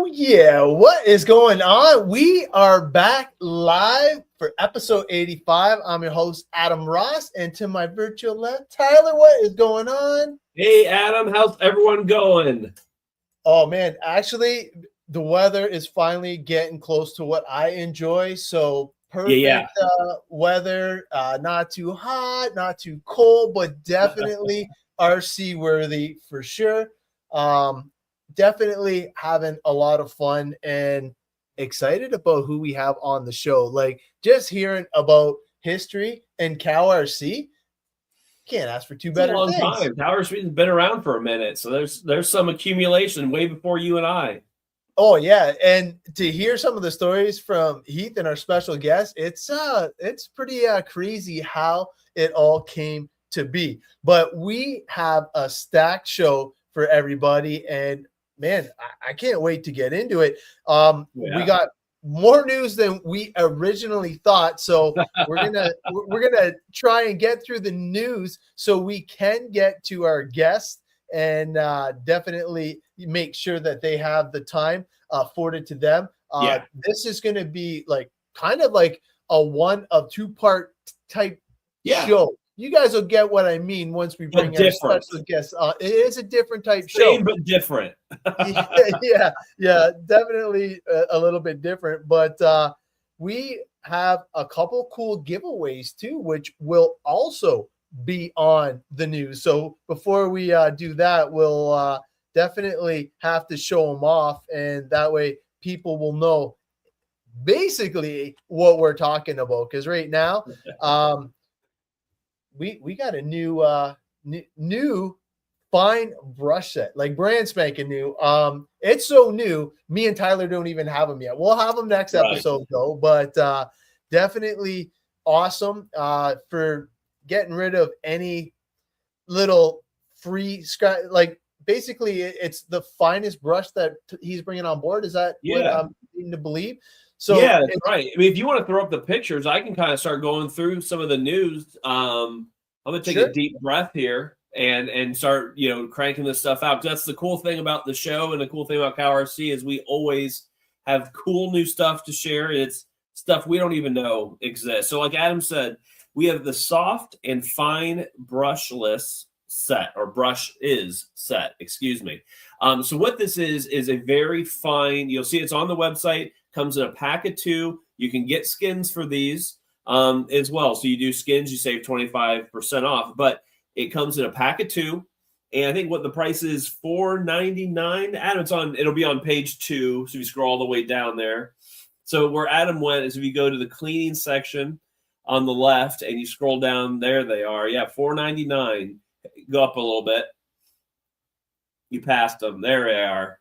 Oh, yeah. What is going on? We are back live for episode 85. I'm your host, Adam Ross, and to my virtual left, Tyler, what is going on? Hey, Adam, how's everyone going? Oh, man. Actually, the weather is finally getting close to what I enjoy. So perfect weather, not too hot, not too cold, but definitely RC worthy for sure. Definitely having a lot of fun and excited about who we have on the show. Like just hearing about history and Cal RC, can't ask for two better things. It's a long time. Tower Street has been around for a minute, so there's some accumulation way before you and I. Oh yeah, and to hear some of the stories from Heath and our special guest, it's pretty crazy how it all came to be. But we have a stacked show for everybody, and man, I can't wait to get into it. We got more news than we originally thought, so we're gonna try and get through the news so we can get to our guests and definitely make sure that they have the time afforded to them. This is going to be like kind of like a one of two-part type show. You guys will get what I mean once we bring our special guests. It is a different type show. Same but different. yeah, definitely a little bit different. But we have a couple cool giveaways too, which will also be on the news. So before we do that, we'll definitely have to show them off, and that way people will know basically what we're talking about. Because right now, we got a new fine brush set, like brand spanking new. It's so new, me and Tyler don't even have them yet. We'll have them next episode though, but definitely awesome for getting rid of any little free scratch. Like basically it's the finest brush that he's bringing on board. Is that what I'm needing to believe? So yeah, that's right. I mean, if you want to throw up the pictures, I can kind of start going through some of the news. I'm gonna take a deep breath here and start, cranking this stuff out. That's the cool thing about the show, and the cool thing about CalRC is we always have cool new stuff to share. It's stuff we don't even know exists. So like Adam said, we have the soft and fine brushless set, or brush is set, excuse me. So what this is a very fine, you'll see it's on the website, comes in a pack of 2. You can get skins for these as well. So you do skins, you save 25% off, but it comes in a pack of 2. And I think what the price is, $4.99. Adam, it'll be on page 2. So if you scroll all the way down there. So where Adam went is if you go to the cleaning section on the left and you scroll down, there they are. Yeah, $4.99. Go up a little bit. You passed them. There they are.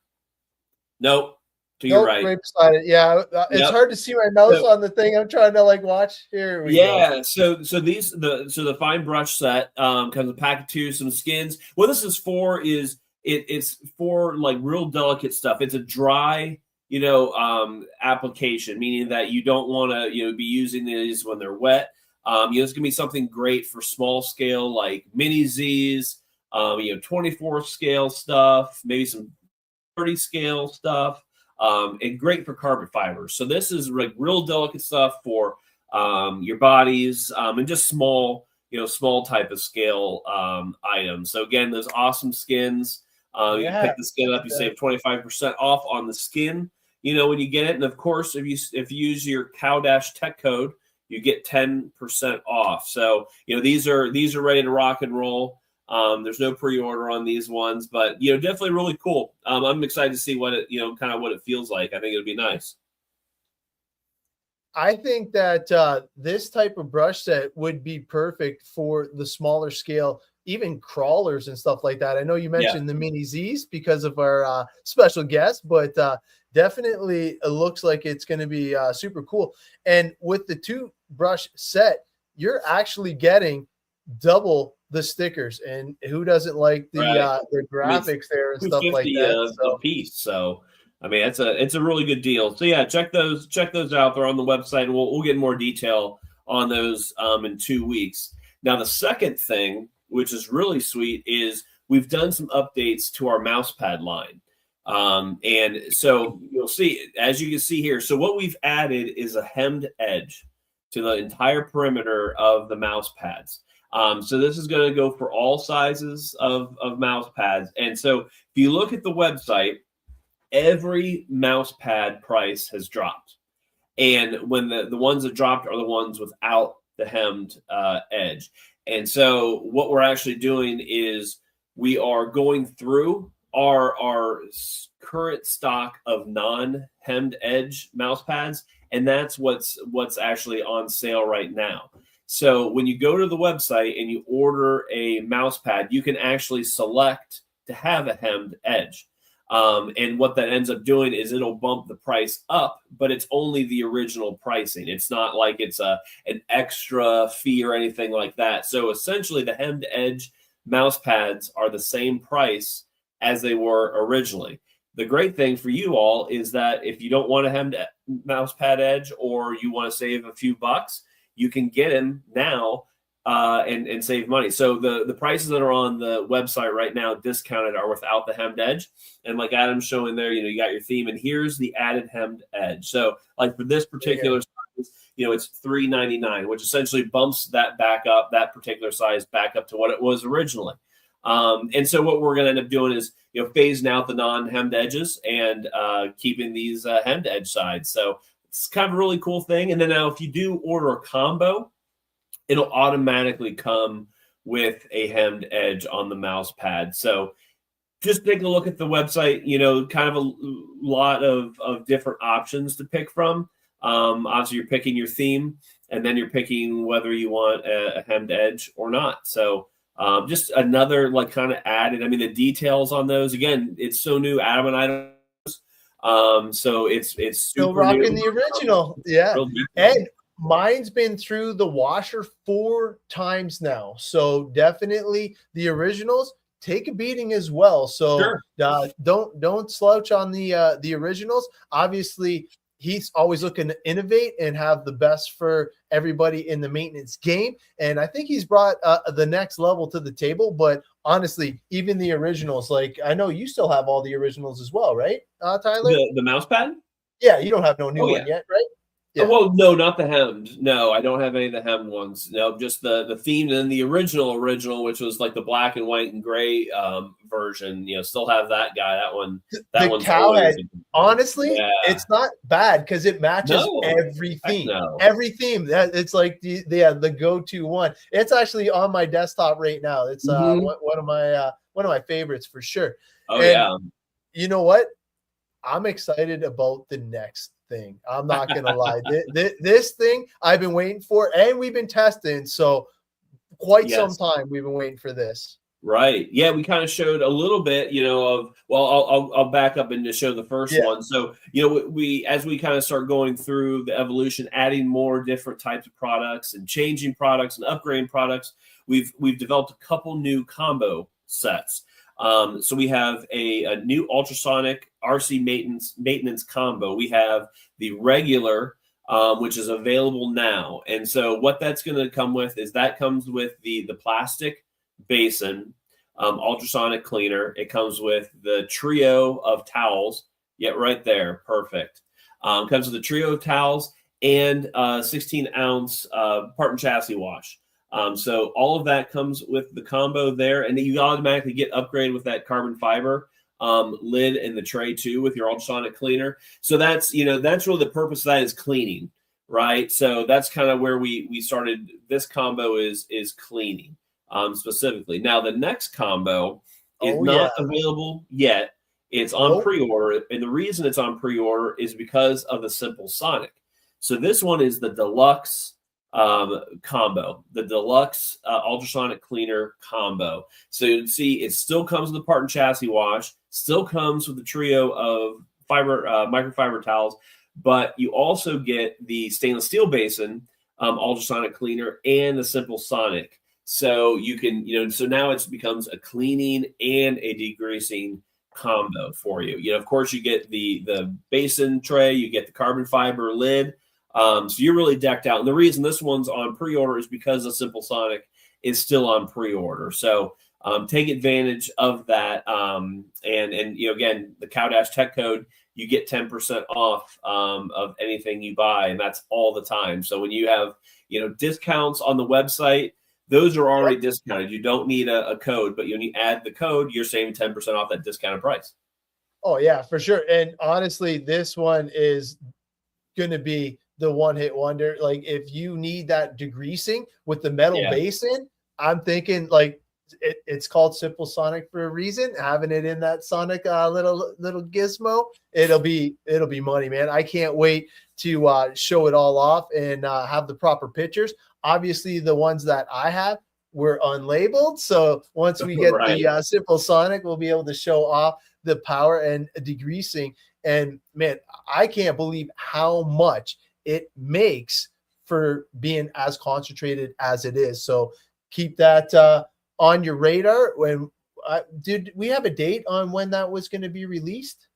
Nope. To your right. Right beside it. Yeah, it's hard to see my mouse on the thing. I'm trying to watch. Here we go. So the fine brush set comes in a pack of 2, some skins. What this is for is it's for like real delicate stuff. It's a dry, application, meaning that you don't want to, be using these when they're wet. It's gonna be something great for small scale, like mini Z's, 24 scale stuff, maybe some 30 scale stuff, and great for carbon fibers. So this is like real delicate stuff for your bodies and just small type of scale items. So again, those awesome skins. You pick the skin up, you save 25% off on the skin, when you get it. And of course, if you use your Cow-Dash Tech code, you get 10% off. So, these are ready to rock and roll. There's no pre-order on these ones, but, definitely really cool. I'm excited to see what it, kind of what it feels like. I think it'll be nice. I think that this type of brush set would be perfect for the smaller scale, even crawlers and stuff like that. I know you mentioned the mini Z's because of our special guest, but definitely it looks like it's going to be super cool. And with the 2 brush set, you're actually getting double the stickers, and who doesn't like the graphics there and stuff like that? The piece. So I mean, it's a really good deal. So yeah, check those out. They're on the website, and we'll get more detail on those in 2 weeks. Now the second thing, which is really sweet, is we've done some updates to our Mousepad line. And so you'll see, as you can see here, so what we've added is a hemmed edge to the entire perimeter of the mouse pads. So this is going to go for all sizes of mouse pads. And so if you look at the website, every mouse pad price has dropped. And when the ones that dropped are the ones without the hemmed edge. And so what we're actually doing is we are going through our current stock of non-hemmed edge mouse pads, and that's what's actually on sale right now. So when you go to the website and you order a mouse pad, you can actually select to have a hemmed edge. And what that ends up doing is it'll bump the price up, but it's only the original pricing. It's not like it's an extra fee or anything like that. So essentially the hemmed edge mouse pads are the same price as they were originally. The great thing for you all is that if you don't want a hemmed mouse pad edge, or you want to save a few bucks, you can get them now and save money. So the prices that are on the website right now discounted are without the hemmed edge. And like Adam's showing there, you got your theme, and here's the added hemmed edge. So like for this particular size, it's $3.99, which essentially bumps that back up, that particular size back up to what it was originally. And so what we're going to end up doing is, phasing out the non-hemmed edges and keeping these hemmed edge sides. So it's kind of a really cool thing. And then now if you do order a combo, it'll automatically come with a hemmed edge on the mouse pad. So just take a look at the website, kind of a lot of different options to pick from. Obviously, you're picking your theme, and then you're picking whether you want a hemmed edge or not. So just another kind of added, the details on those, again, it's so new. Adam and I don't so it's still rocking the original. Yeah. And mine's been through the washer 4 times now. So definitely the originals take a beating as well. So sure. Don't slouch on the originals. Obviously, he's always looking to innovate and have the best for everybody in the maintenance game. And I think he's brought the next level to the table. But honestly, even the originals, I know you still have all the originals as well, right, Tyler? The mouse pad? Yeah, you don't have no new one yet, right? Yeah. Well, no, not the hemmed. No, I don't have any of the hemmed ones. No, just the themed and the original, which was like the black and white and gray version. Still have that guy. That one. That one's cowhead. Honestly, it's not bad because it matches every theme. Every theme. It's like the go-to one. It's actually on my desktop right now. It's one of my favorites for sure. You know what? I'm excited about the next thing. I'm not gonna lie. This thing I've been waiting for, and we've been testing. So some time we've been waiting for this. Right. Yeah, we kind of showed a little bit, I'll back up and just show the first one. So, we as we kind of start going through the evolution, adding more different types of products and changing products and upgrading products, we've developed a couple new combo sets. So we have a new ultrasonic RC maintenance combo. We have the regular, which is available now. And so what that's going to come with is that comes with the plastic basin, ultrasonic cleaner. It comes with the trio of towels. Yeah, right there. Perfect. Comes with the trio of towels and 16-ounce part and chassis wash. So all of that comes with the combo there, and then you automatically get upgraded with that carbon fiber lid and the tray too with your ultrasonic cleaner. So that's really the purpose of that is cleaning, right? So that's kind of where we started. This combo is cleaning specifically. Now the next combo is not available yet. It's on pre-order, and the reason it's on pre-order is because of the Simple Sonic. So this one is the Deluxe combo, the Deluxe ultrasonic cleaner combo. So you can see it still comes with the part and chassis wash, still comes with the trio of microfiber towels, but you also get the stainless steel basin ultrasonic cleaner and the Simple Sonic. So you can, so now it becomes a cleaning and a degreasing combo for you. Of course, you get the basin tray, you get the carbon fiber lid. So you're really decked out. And the reason this one's on pre-order is because the Simple Sonic is still on pre-order. So take advantage of that. And again, the Cowdash Tech code, you get 10% off of anything you buy, and that's all the time. So when you have discounts on the website, those are already discounted. You don't need a code, but when you add the code, you're saving 10% off that discounted price. Oh yeah, for sure. And honestly, this one is going to be the one-hit wonder. Like if you need that degreasing with the metal basin, I'm thinking like it's called Simple Sonic for a reason. Having it in that Sonic little gizmo, it'll be money, man. I can't wait to show it all off and have the proper pictures. Obviously, the ones that I have were unlabeled, so once we get the Simple Sonic, we'll be able to show off the power and degreasing. And man, I can't believe how much it makes for being as concentrated as it is. So keep that on your radar. When did we have a date on when that was going to be released?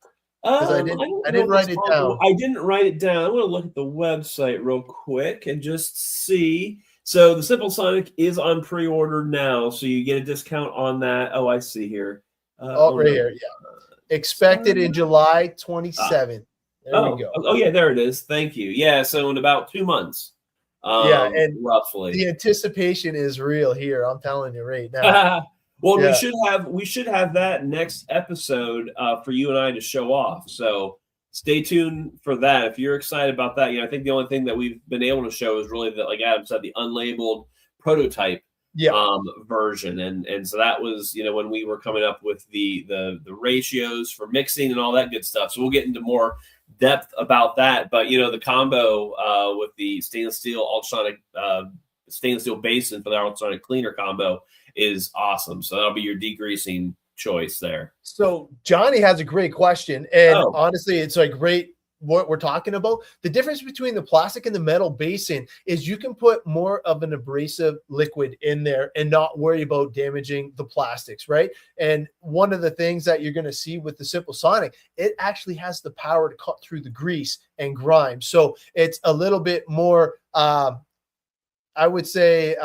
Because I didn't write it down. I didn't write it down. I'm going to look at the website real quick and just see. So the Simple Sonic is on pre-order now, so you get a discount on that. Oh, I see here. Right here, yeah. Expected in July 27th. There we go. Oh, yeah, there it is. Thank you. Yeah, so in about 2 months. And roughly. The anticipation is real here. I'm telling you right now. Well, we should have that next episode for you and I to show off. So stay tuned for that. If you're excited about that, I think the only thing that we've been able to show is really that, like Adam said, the unlabeled prototype version. And so that was, when we were coming up with the ratios for mixing and all that good stuff. So we'll get into more depth about that. But, the combo with the stainless steel ultrasonic stainless steel basin for the ultrasonic cleaner combo is awesome. So that'll be your degreasing choice there. So Johnny has a great question. And honestly, it's like great what we're talking about. The difference between the plastic and the metal basin is you can put more of an abrasive liquid in there and not worry about damaging the plastics, right? And one of the things that you're going to see with the Simple Sonic, it actually has the power to cut through the grease and grime. So it's a little bit more, I would say,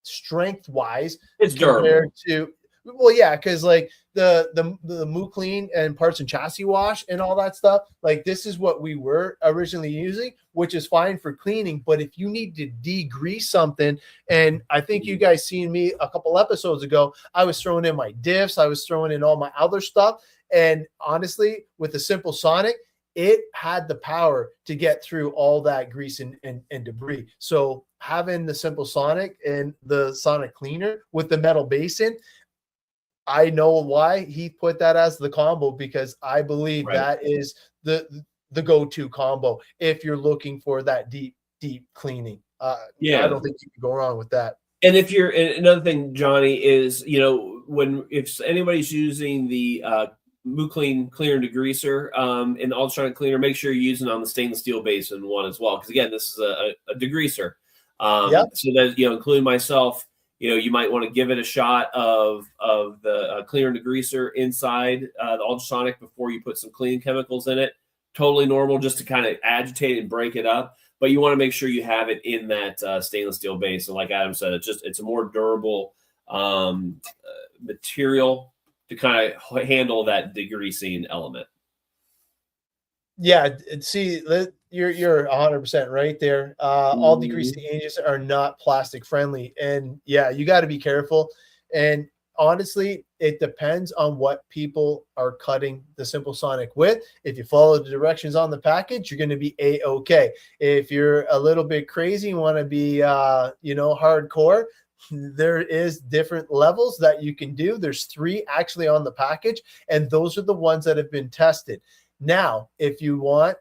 strength-wise, it's compared to, well, yeah, because like the Moo Clean and parts and chassis wash and all that stuff, like this is what we were originally using, which is fine for cleaning. But if you need to degrease something, and I think you guys seen me a couple episodes ago, I was throwing in my diffs, I was throwing in all my other stuff, and honestly, with the Simple Sonic, it had the power to get through all that grease and debris. So having the Simple Sonic and the Sonic Cleaner with the metal basin, I know why he put that as the combo, because I believe that is the go-to combo if you're looking for that deep cleaning. I don't think you can go wrong with that. And if you're, another thing, Johnny, is if anybody's using the Moo Clean cleaner degreaser and the ultrasonic cleaner, make sure you're using on the stainless steel basin one as well, because again, this is a degreaser. So that including myself, you might want to give it a shot of the cleaner degreaser inside the ultrasonic before you put some cleaning chemicals in it. Totally normal, just to kind of agitate and break it up. But you want to make sure you have it in that stainless steel base. And like Adam said, it's a more durable material to kind of handle that degreasing element. Yeah, see, you're 100% right there. All degreasing agents are not plastic friendly, and yeah, you got to be careful. And honestly, it depends on what people are cutting the Simple Sonic with. If you follow the directions on the package, you're going to be a-okay. If you're a little bit crazy and want to be hardcore, there is different levels that you can do. There's 3 actually on the package, and those are the ones that have been tested. Now, if you want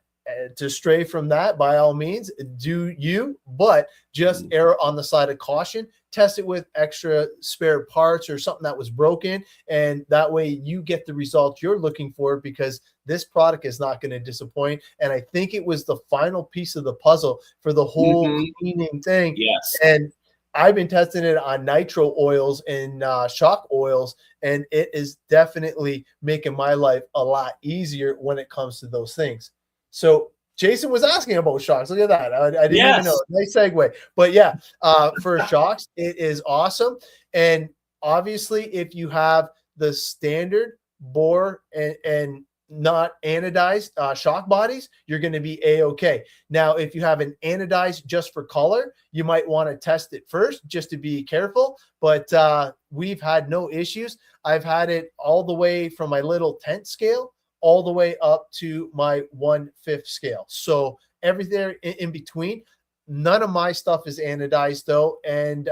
to stray from that, by all means, do you, but just err on the side of caution. Test it with extra spare parts or something that was broken, and that way you get the result you're looking for, because this product is not going to disappoint. And I think it was the final piece of the puzzle for the whole cleaning thing. Yes. And I've been testing it on nitro oils and shock oils, and it is definitely making my life a lot easier when it comes to those things. So Jason was asking about shocks. Look at that. I didn't even know. Nice segue. But yeah, for shocks, it is awesome. And obviously, if you have the standard bore and not anodized shock bodies, you're going to be a-okay. Now, if you have an anodized just for color, you might want to test it first just to be careful. But we've had no issues. I've had it all the way from my little tent scale all the way up to my 1/5 scale. So everything in between. None of my stuff is anodized though. And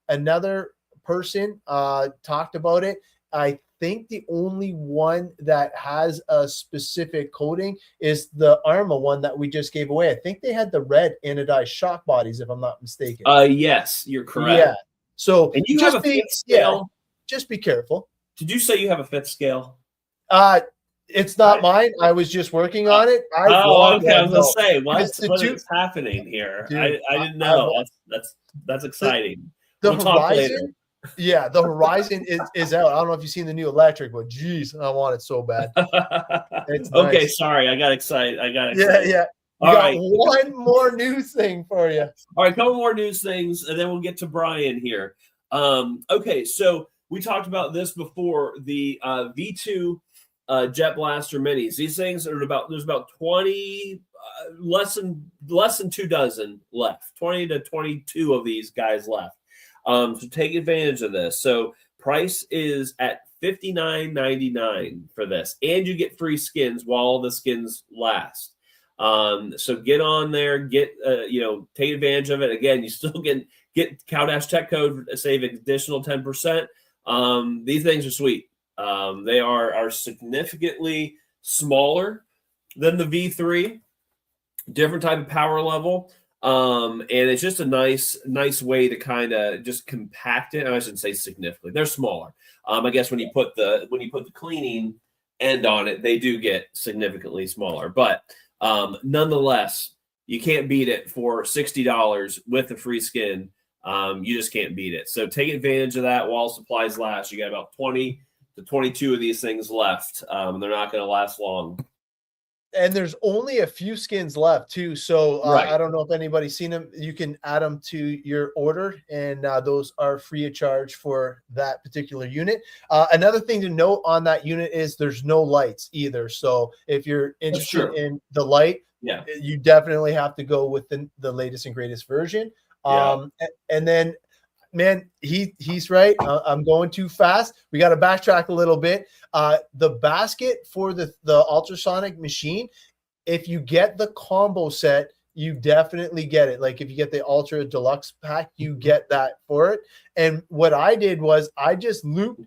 another person talked about it. I think the only one that has a specific coating is the Arma one that we just gave away. I think they had the red anodized shock bodies, if I'm not mistaken. Yes, you're correct. Yeah. So and you have a fifth scale. Just be careful. Did you say you have a fifth scale? It's not mine. I was just working on it. Okay. I was gonna say, what is happening here? Dude, I didn't know. That's exciting. The Horizon. Yeah, the Horizon is out. I don't know if you've seen the new electric, but geez, I want it so bad. Okay, sorry, I got excited. Yeah. All right, one more news thing for you. All right, a couple more news things, and then we'll get to Brian here. Okay, so we talked about this before, the V2 Jet Blaster Minis. These things are there's about 20, less than 2 dozen left, 20 to 22 of these guys left. So take advantage of this. So price is at $59.99 for this, and you get free skins while the skins last. So get on there, take advantage of it. Again, you still get Cowdash Tech Code, save additional 10%. These things are sweet. They are significantly smaller than the V3, different type of power level. And it's just a nice way to kind of just compact it. I shouldn't say significantly. They're smaller. I guess when you put the cleaning end on it, they do get significantly smaller. But nonetheless, you can't beat it for $60 with a free skin. You just can't beat it. So take advantage of that while supplies last. You got about 20 to 22 of these things left. They're not going to last long. And there's only a few skins left too. So right. I don't know if anybody's seen them. You can add them to your order, and those are free of charge for that particular unit. Another thing to note on that unit is there's no lights either. So if you're interested in the light, you definitely have to go with the latest and greatest version. And then, man, he's right. I'm going too fast. We got to backtrack a little bit. The basket for the ultrasonic machine, if you get the combo set, you definitely get it. Like if you get the Ultra Deluxe pack, you get that for it. And what I did was I just looped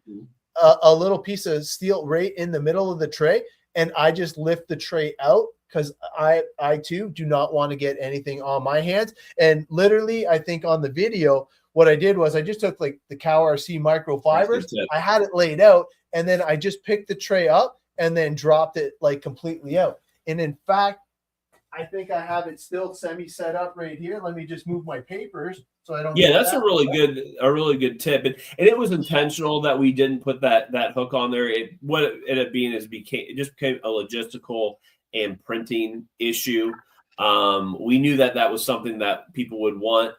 a little piece of steel right in the middle of the tray, and I just lift the tray out because I too do not want to get anything on my hands. And literally, I think on the video, what I did was I just took like the Cow RC microfibers. I had it laid out, and then I just picked the tray up and then dropped it like completely out. And in fact, I think I have it still semi set up right here. Let me just move my papers so I don't. Yeah, that's a really good tip. And it was intentional that we didn't put that hook on there. It just became a logistical and printing issue. We knew that was something that people would want,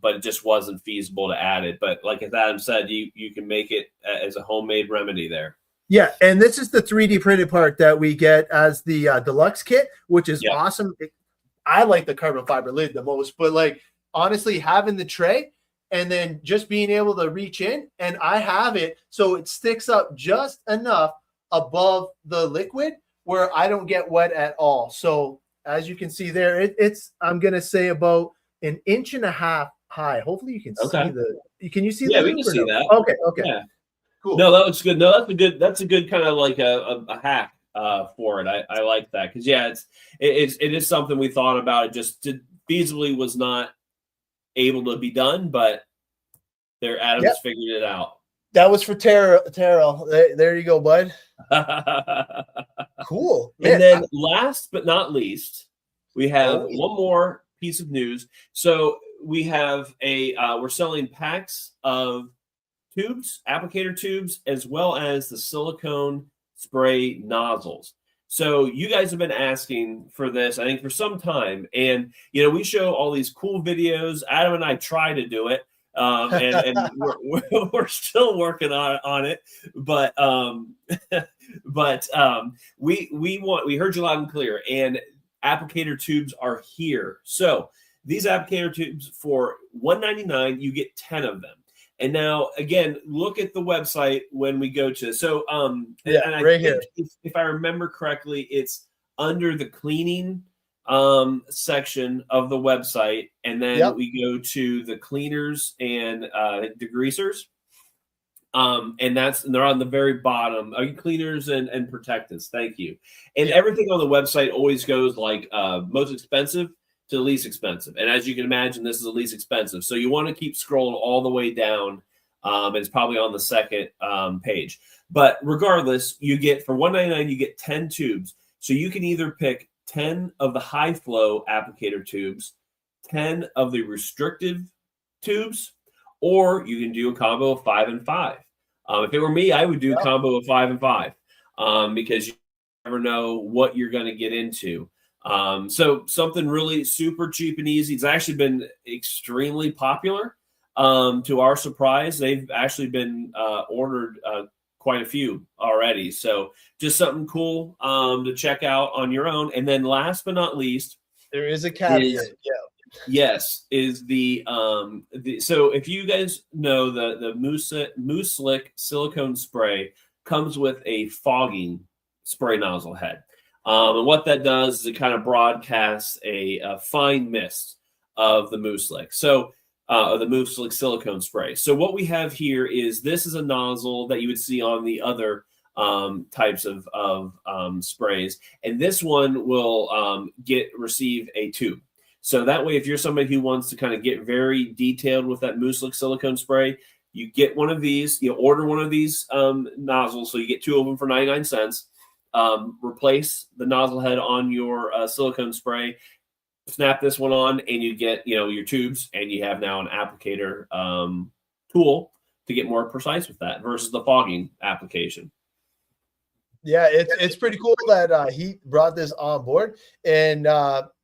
but it just wasn't feasible to add it. But like as Adam said, you can make it as a homemade remedy there. Yeah, and this is the 3D printed part that we get as the Deluxe kit, which is awesome. I like the carbon fiber lid the most, but like honestly, having the tray and then just being able to reach in, and I have it so it sticks up just enough above the liquid where I don't get wet at all. So as you can see there, it's I'm gonna say about 1.5 inches high. Hopefully you can see can you see we can see that. Okay. Yeah. Cool. No, that looks good. No, that's a good kind of like a hack for it. I like that because it is something we thought about. It just feasibly was not able to be done, but Adam's figured it out. That was for Terrell. There you go, bud. Cool. And then last but not least, we have one more piece of news. So we have we're selling packs of tubes, applicator tubes, as well as the silicone spray nozzles. So you guys have been asking for this, I think, for some time. And, we show all these cool videos. Adam and I try to do it. and we're still working on it. But we heard you loud and clear, and applicator tubes are here. So these applicator tubes for $199, you get 10 of them. And now, again, look at the website when we go to. So, yeah, and I right think here. if I remember correctly, it's under the cleaning section of the website, and then we go to the cleaners and degreasers. And they're on the very bottom. Cleaners and protectants. Thank you. And everything on the website always goes like most expensive to the least expensive. And as you can imagine, this is the least expensive. So you want to keep scrolling all the way down. And it's probably on the second page. But regardless, you get for $199, you get 10 tubes. So you can either pick 10 of the high flow applicator tubes, 10 of the restrictive tubes, or you can do a combo of 5 and 5. If it were me, I would do a combo of 5 and 5 because you never know what you're going to get into. So something really super cheap and easy. It's actually been extremely popular. To our surprise, they've actually been ordered quite a few already. So just something cool to check out on your own. And then last but not least, there is a caveat. Yes, is the so if you guys know the Mouselick silicone spray comes with a fogging spray nozzle head. And what that does is it kind of broadcasts a fine mist of the Mouselick. So the Mouselick silicone spray. So what we have here is this is a nozzle that you would see on the other types of sprays, and this one will receive a tube. So that way, if you're somebody who wants to kind of get very detailed with that Mouselick silicone spray, you get one of these, you order one of these nozzles. So you get 2 of them for 99 cents. Replace the nozzle head on your silicone spray, snap this one on, and you get, your tubes, and you have now an applicator tool to get more precise with that versus the fogging application. Yeah, it's pretty cool that he brought this on board. And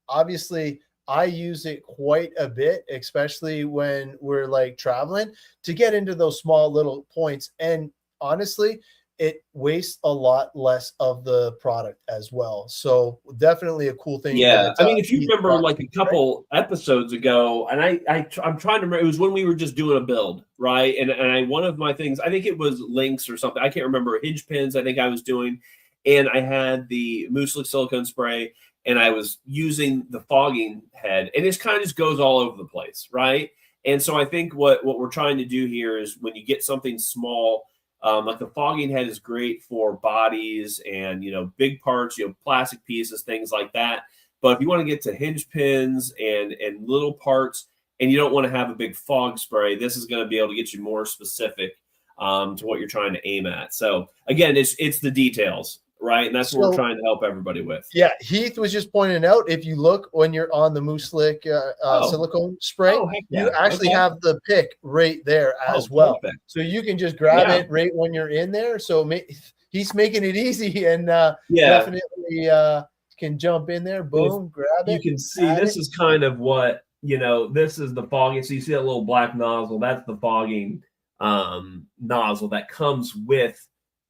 obviously, I use it quite a bit, especially when we're like traveling to get into those small little points. And honestly, it wastes a lot less of the product as well. So definitely a cool thing. Yeah. I mean, if you remember like a couple episodes ago, and I'm trying to remember, it was when we were just doing a build, right? And one of my things, I think it was links or something. I can't remember, hinge pins, I think I was doing. And I had the Mouselick silicone spray, and I was using the fogging head, and it kind of just goes all over the place, right? And so I think what we're trying to do here is when you get something small, like the fogging head is great for bodies and, big parts, plastic pieces, things like that. But if you want to get to hinge pins and little parts, and you don't want to have a big fog spray, this is going to be able to get you more specific to what you're trying to aim at. So again, it's the details. Right. And that's what we're trying to help everybody with. Yeah. Heath was just pointing out, if you look when you're on the Mouselick silicone spray, you actually have the pick right there as well. Perfect. So you can just grab it right when you're in there. So he's making it easy, and definitely can jump in there. Boom, grab it. You can see this is kind of what, this is the fogging. So you see that little black nozzle. That's the fogging nozzle that comes with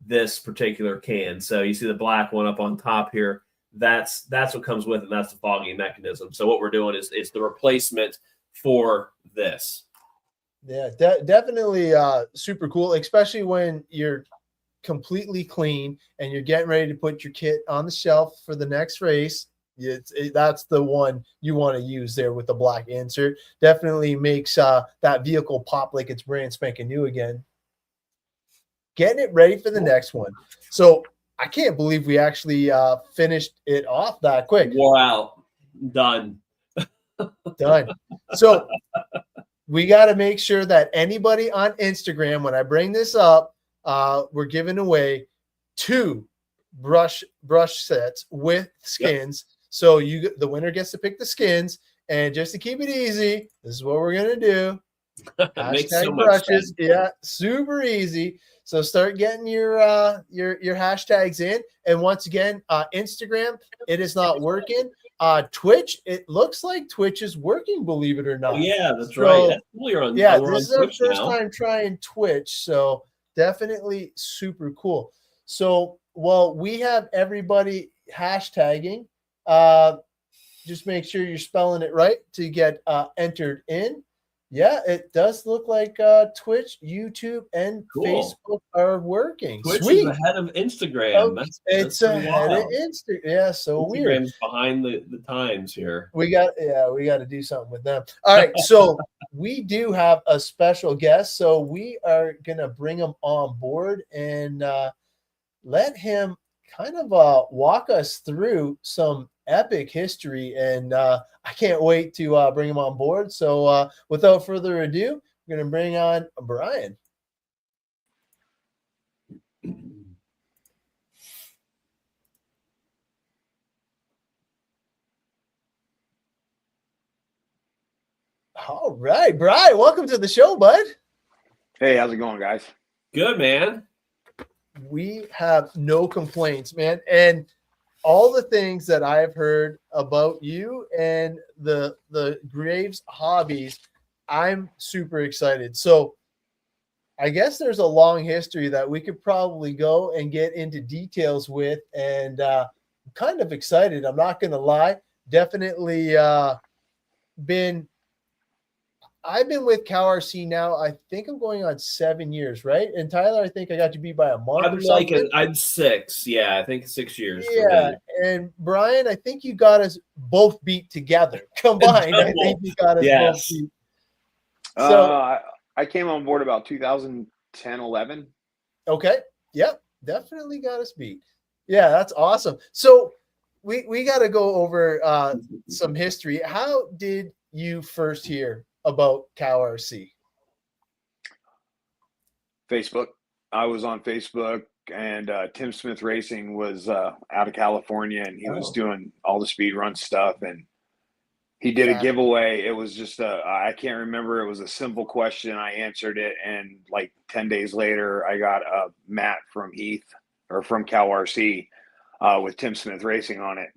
this particular can. So you see the black one up on top here. That's what comes with it. And that's the fogging mechanism. So what we're doing is it's the replacement for this. Yeah, definitely super cool, especially when you're completely clean and you're getting ready to put your kit on the shelf for the next race. That's the one you want to use there with the black insert. Definitely makes that vehicle pop like it's brand spanking new again. Getting it ready for the next one. So I can't believe we actually finished it off that quick. Wow. Done. So we got to make sure that anybody on Instagram, when I bring this up, we're giving away 2 brush sets with skins. Yep. So the winner gets to pick the skins. And just to keep it easy, this is what we're going to do. Hashtag brushes. Yeah, super easy. So start getting your hashtags in. And once again, Instagram, it is not working. Twitch, it looks like Twitch is working, believe it or not. Oh, yeah, that's right. That's cool. We're This is our Twitch first now. time trying Twitch, so definitely super cool. So, well, we have everybody hashtagging. Just make sure you're spelling it right to get entered in. Yeah, it does look like Twitch, YouTube, and Facebook are working. Twitch Sweet. is ahead of Instagram. Okay. It's ahead of Instagram. Yeah, so weird. Instagram's behind the times here. We got to do something with them. All right, so we do have a special guest, so we are gonna bring him on board and let him kind of walk us through some epic history, and I can't wait to bring him on board. So without further ado, we're gonna bring on Brian. All right, Brian, welcome to the show, bud. Hey, how's it going, guys? Good, man. We have no complaints, man. And all the things that I've heard about you and the Graves hobbies, I'm super excited. So I guess there's a long history that we could probably go and get into details with, and I'm kind of excited. I'm not going to lie. Definitely I've been with Cal RC now. I think I'm going on 7 years, right? And Tyler, I think I got you beat by a month or something. I'm 6. Yeah, I think 6 years. Yeah, and Brian, I think you got us both beat together. Combined, I think you got us both beat. So I came on board about 2010, 11. Okay. Yep. Definitely got us beat. Yeah, that's awesome. So we got to go over some history. How did you first hear about Cal RC? Facebook. I was on Facebook, and Tim Smith Racing was out of California, and he was doing all the speed run stuff, and he did a giveaway. It was just I can't remember. It was a simple question. I answered it, and like 10 days later, I got a mat from Heath or from Cal RC with Tim Smith Racing on it.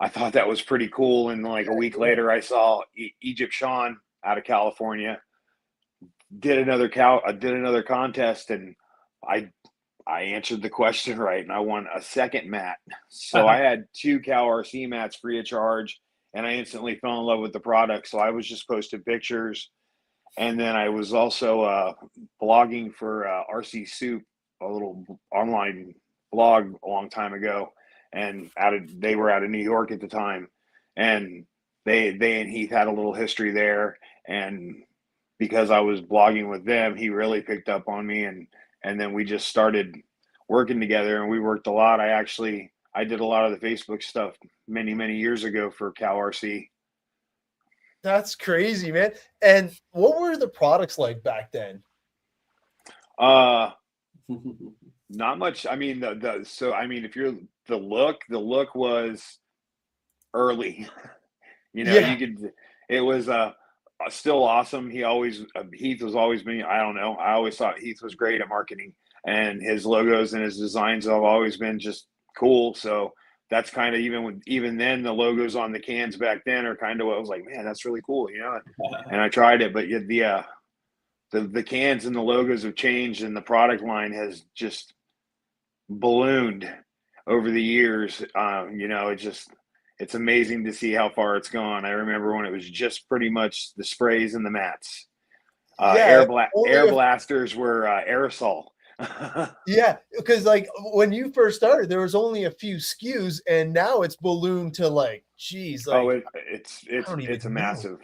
I thought that was pretty cool. And like a week later, I saw Egypt Sean out of California did another contest, and I answered the question right, and I won a second mat. So I had 2 Cal RC mats free of charge, and I instantly fell in love with the product. So I was just posting pictures, and then I was also blogging for RC Soup, a little online blog a long time ago. And they were out of New York at the time, and they and Heath had a little history there. And because I was blogging with them, he really picked up on me, and then we just started working together, and we worked a lot. I did a lot of the Facebook stuff many years ago for Cal RC. That's crazy, man. And what were the products like back then? Not much. I mean, if you're the look was early. You could. It was still awesome. Heath was always been. I don't know. I always thought Heath was great at marketing, and his logos and his designs have always been just cool. So that's kind of even then the logos on the cans back then are kind of what I was like, man, that's really cool, And I tried it, but the cans and the logos have changed, and the product line has just ballooned over the years. It's amazing to see how far it's gone. I remember when it was just pretty much the sprays and the mats. Air blasters were aerosol. Yeah, because like when you first started, there was only a few SKUs, and now it's ballooned to like, geez, like it's a massive.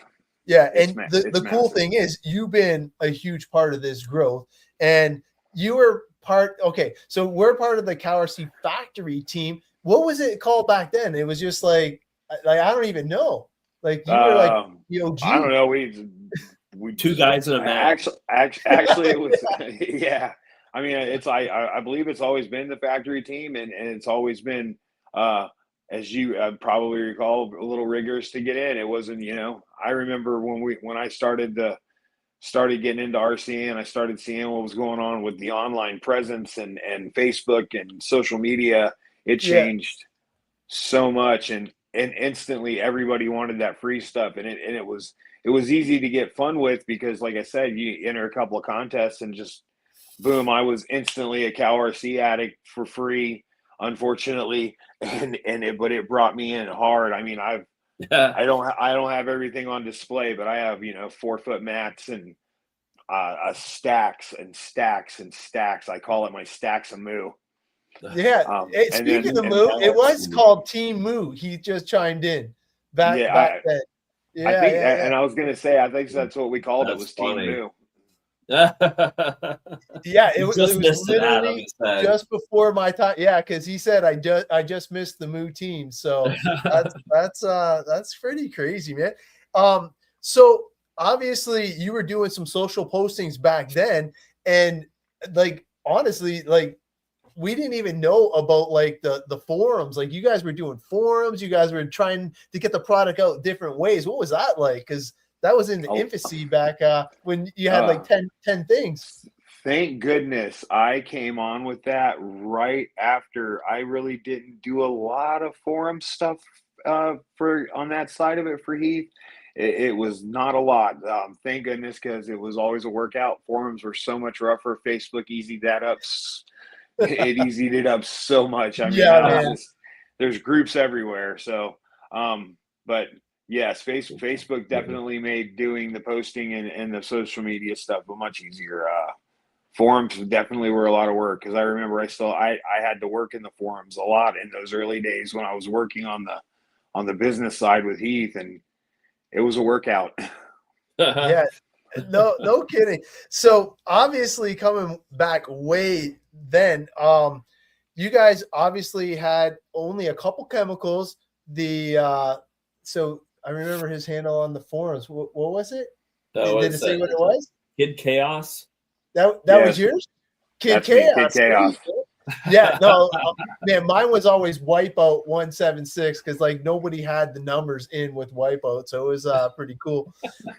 Yeah, and the cool thing is you've been a huge part of this growth, and you were part. Okay, so we're part of the Cal RC factory team. What was it called back then? It was just like I don't even know. Like you were like the OG. I don't know. We 2 guys in a mat. Actually, it was yeah. I mean, I believe it's always been the factory team, and it's always been as you probably recall, a little rigorous to get in. It wasn't, I remember when I started getting into RC, and I started seeing what was going on with the online presence and Facebook and social media. It changed. so much, and instantly everybody wanted that free stuff, and it was easy to get fun with because, like I said, you enter a couple of contests and just boom, I was instantly a Cow RC addict for free, unfortunately, but it brought me in hard. I mean, I don't have everything on display, but I have 4-foot mats and stacks and stacks and stacks. I call it my stacks of moo. Yeah. Speaking of Moo, it was called Team Moo. He just chimed in back then. Yeah, I think, and I was gonna say, I think that's what we called it, was funny. Team Moo. Yeah, it was literally just before my time. Yeah, because he said I just missed the Moo team. So that's pretty crazy, man. So obviously you were doing some social postings back then, and like honestly, like we didn't even know about like the forums. Like you guys were doing forums, you guys were trying to get the product out different ways. What was that like? Because that was in infancy back when you had like 10 things. Thank goodness I came on with that right after. I really didn't do a lot of forum stuff for on that side of it for Heath. It was not a lot. Thank goodness, because it was always a workout. Forums were so much rougher. Facebook easied that up. It easied it up so much. I mean, there's groups everywhere. So, but yes, Facebook definitely made doing the posting and the social media stuff much easier. Forums definitely were a lot of work, because I remember I had to work in the forums a lot in those early days when I was working on the business side with Heath, and it was a workout. Yeah, no kidding. So obviously coming back way then, you guys obviously had only a couple chemicals. So I remember his handle on the forums. What was it? Did it say what it was? Kid Chaos. That was yours? Kid Chaos. Kid Chaos. Yeah, no, man, mine was always Wipeout 176, because like nobody had the numbers in with Wipeout, so it was pretty cool.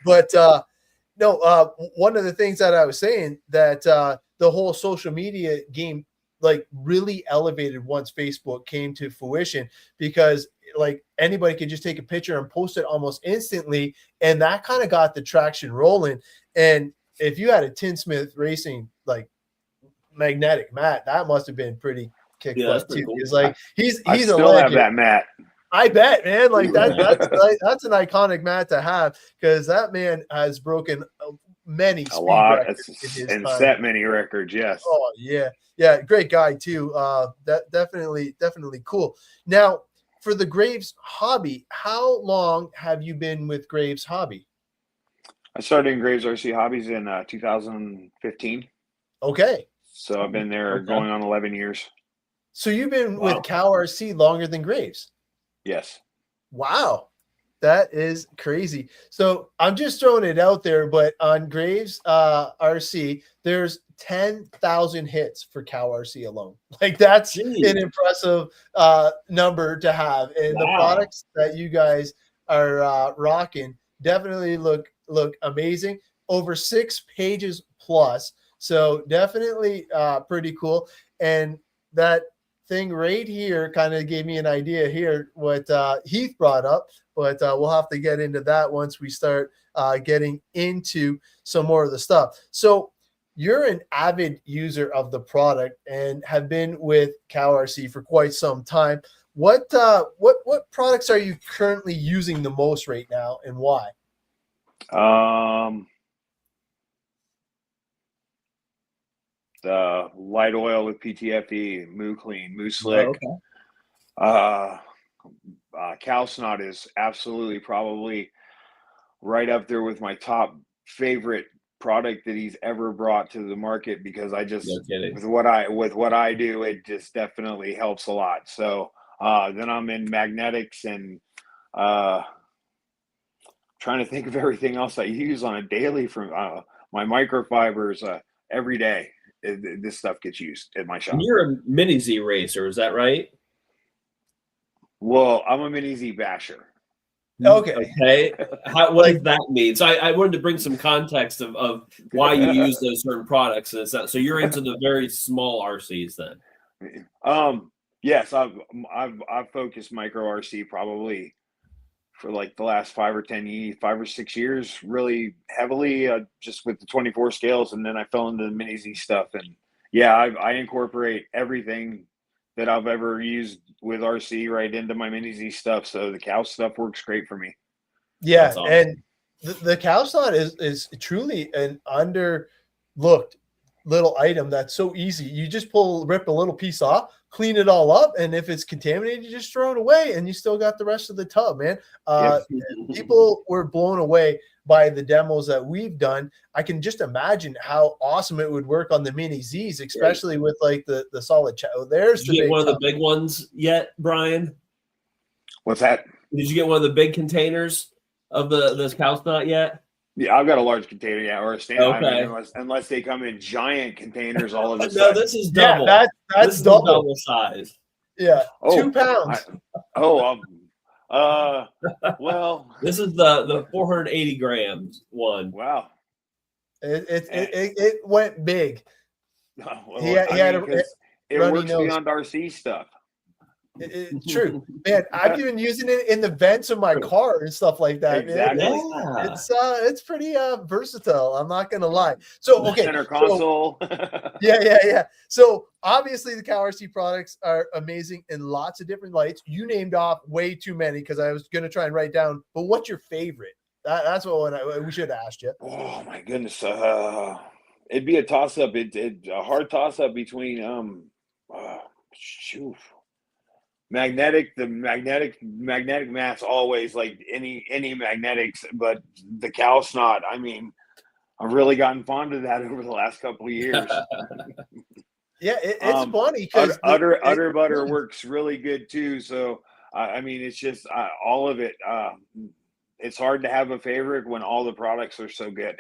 But one of the things that I was saying, that the whole social media game like really elevated once Facebook came to fruition, because like anybody could just take a picture and post it almost instantly, and that kind of got the traction rolling. And if you had a Tinsmith Racing like magnetic mat, that must have been pretty kick butt too. Because like he's still a legend. have that mat. I bet, man. Like that's an iconic mat to have, because that man has broken many speed records and set many records. Yes. Oh yeah, great guy too. That definitely cool. Now, for the Graves hobby, how long have you been with Graves hobby? I started in Graves RC Hobbies in 2015. Okay. So I've been there going on 11 years. So you've been with Cow RC longer than Graves? Yes. Wow. That is crazy. So I'm just throwing it out there, but on Graves RC, there's 10,000 hits for Cow RC alone. Like that's an impressive number to have. And the products that you guys are rocking definitely look amazing. Over 6 pages plus. So definitely pretty cool. And that thing right here kind of gave me an idea here what Heath brought up, but we'll have to get into that once we start getting into some more of the stuff. So you're an avid user of the product and have been with Cow RC for quite some time. What products are you currently using the most right now, and why? The light oil with PTFE, Moo Clean, Moo Slick. Cow Snot is absolutely probably right up there with my top favorite product that he's ever brought to the market, because I just with what I do, it just definitely helps a lot. So then I'm in magnetics and trying to think of everything else I use on a daily, from my microfibers every day. This stuff gets used at my shop. And you're a Mini Z racer, is that right? Well, I'm a Mini Z basher. Okay. What does that mean? So I wanted to bring some context of why you use those certain products. And so you're into the very small RCs then. Yes, I've focused micro RC probably for like the last 5 or 6 years, really heavily, just with the 24 scales, and then I fell into the mini Z stuff. And yeah, I incorporate everything that I've ever used with RC right into my mini Z stuff. So the cow stuff works great for me. Yeah, Awesome. and the cow slot is truly an underlooked little item that's so easy. You just rip a little piece off, clean it all up, and if it's contaminated, you just throw it away, and you still got the rest of the tub, man. People were blown away by the demos that we've done. I can just imagine how awesome it would work on the mini Zs, especially with like the solid. There's Did you get one of the big ones yet, Brian? What's that? Did you get one of the big containers of the cow snot yet? Yeah, I've got a large container, yeah, or a stand. Okay. I mean, unless they come in giant containers, all of a No, sudden. this is double. Yeah, that's double size. Yeah, Oh, 2 pounds. Well, this is the 480 grams one. Wow, it went big. well, He had it runny works nose. beyond RC stuff. It's true, man. I've been using it in the vents of my car and stuff like that. Exactly. Man. It's pretty versatile. I'm not gonna lie. So okay, Center console. Yeah. So obviously the Cow RC products are amazing in lots of different lights. You named off way too many because I was gonna try and write down. But what's your favorite? That's what we should have asked you. Oh my goodness, it'd be a toss up. A hard toss up between magnetic mats, always like any magnetics, but the cow snot, I mean, I've really gotten fond of that over the last couple of years. Yeah, it's funny because Udder butter works really good too. So I mean, it's just all of it. It's hard to have a favorite when all the products are so good.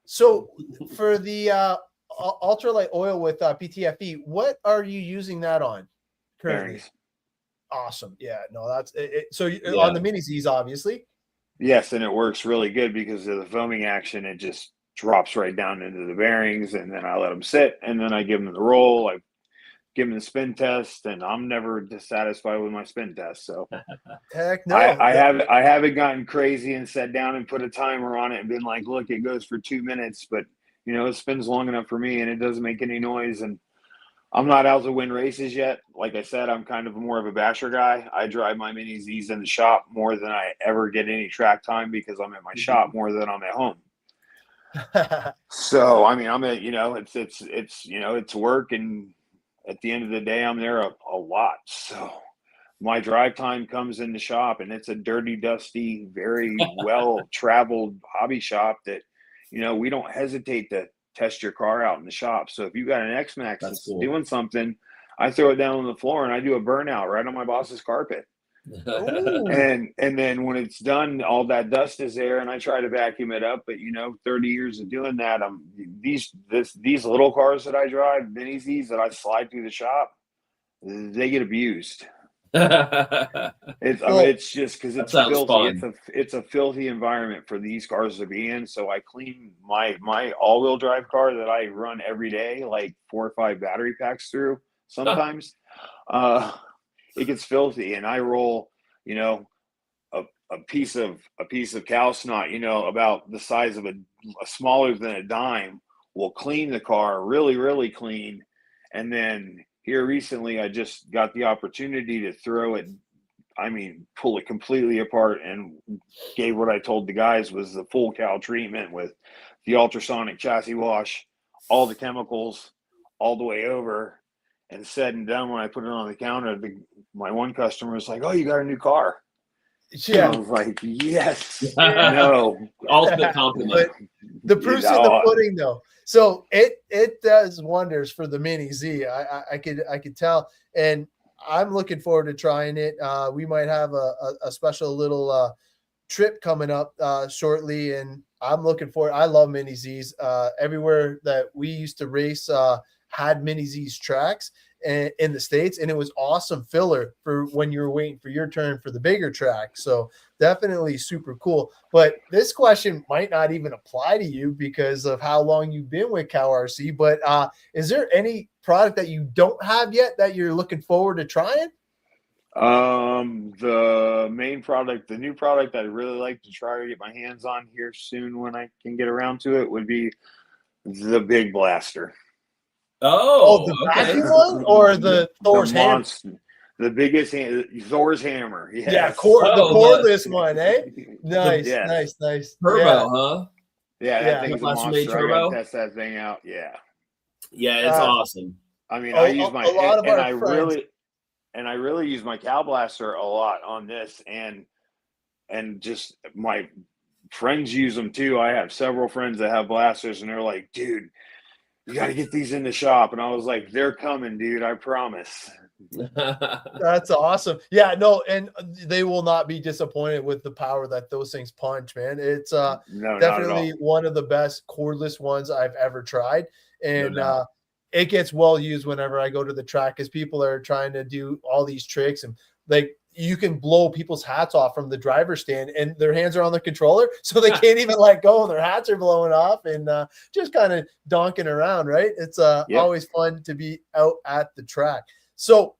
So for the ultralight oil with PTFE, what are you using that on currently? Bearings. Awesome. Yeah, no, that's it. So on the mini Zs, obviously. Yes, and it works really good because of the foaming action. It just drops right down into the bearings, and then I let them sit, and then I give them the roll. I give them the spin test, and I'm never dissatisfied with my spin test. So heck no, I haven't gotten crazy and sat down and put a timer on it and been like, look, it goes for 2 minutes, but it spins long enough for me, and it doesn't make any noise. And I'm not out to win races yet. Like I said, I'm kind of more of a basher guy. I drive my mini Zs in the shop more than I ever get any track time because I'm at my shop more than I'm at home. So, I mean, it's work, and at the end of the day, I'm there a lot. So my drive time comes in the shop, and it's a dirty, dusty, very well-traveled hobby shop that, we don't hesitate to test your car out in the shop. So if you got an X-Max that's cool. Doing something, I throw it down on the floor and I do a burnout right on my boss's carpet. and then when it's done, all that dust is there, and I try to vacuum it up. But 30 years of doing that, these little cars that I drive, mini Zs that I slide through the shop, they get abused. It's just because it's filthy. It's a filthy environment for these cars to be in. So I clean my all-wheel drive car that I run every day, like 4 or 5 battery packs through. Sometimes it gets filthy, and I roll, a piece of cow snot, about the size of a smaller than a dime, will clean the car really, really clean, and then. Here recently, I just got the opportunity to throw it, pull it completely apart, and gave what I told the guys was the full cow treatment with the ultrasonic chassis wash, all the chemicals, all the way over. And said and done, when I put it on the counter, my one customer was like, "Oh, you got a new car." Yeah. And I was like, yes. No. Ultimate compliment. The proof's in the pudding, though. So it does wonders for the mini Z. I could tell, and I'm looking forward to trying it. We might have a special little trip coming up shortly, and I'm looking forward. I love mini Zs. Everywhere that we used to race had mini Zs tracks, in the States, and it was awesome filler for when you were waiting for your turn for the bigger track. So definitely super cool. But this question might not even apply to you because of how long you've been with Cal RC. But is there any product that you don't have yet that you're looking forward to trying? The main product, the new product I'd really like to try to get my hands on here soon when I can get around to it would be the big blaster. Oh, the vacuum one or the Thor's hammer? The biggest Thor's hammer. Yes. Yeah, the cordless one, eh? Nice, yes. nice. Turbo, huh? Yeah, that thing's a monster. I gotta test that thing out. Yeah. Yeah, it's awesome. I mean, I use my I really use my Cal Blaster a lot on this, and just my friends use them too. I have several friends that have blasters, and they're like, dude, you got to get these in the shop. And I was like, they're coming, dude. I promise. That's awesome. Yeah, no, and they will not be disappointed with the power that those things punch, man. It's definitely one of the best cordless ones I've ever tried. And it gets well used whenever I go to the track because people are trying to do all these tricks, and like you can blow people's hats off from the driver's stand and their hands are on the controller, so they can't even let go and their hats are blowing off and just kind of donking around, right? It's always fun to be out at the track. So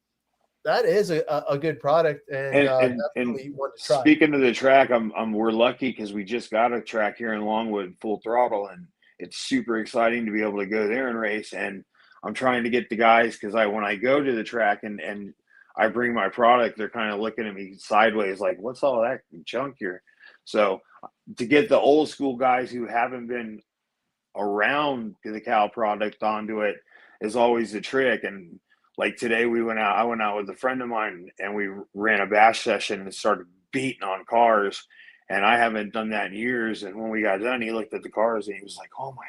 that is a good product and definitely one to try. Speaking of the track, we're lucky because we just got a track here in Longwood, Full Throttle, and it's super exciting to be able to go there and race. And I'm trying to get the guys because when I go to the track and I bring my product, they're kind of looking at me sideways like, what's all that junk here? So to get the old school guys who haven't been around the Cal product onto it is always the trick. And like today I went out with a friend of mine and we ran a bash session and started beating on cars. And I haven't done that in years. And when we got done, he looked at the cars and he was like, oh my,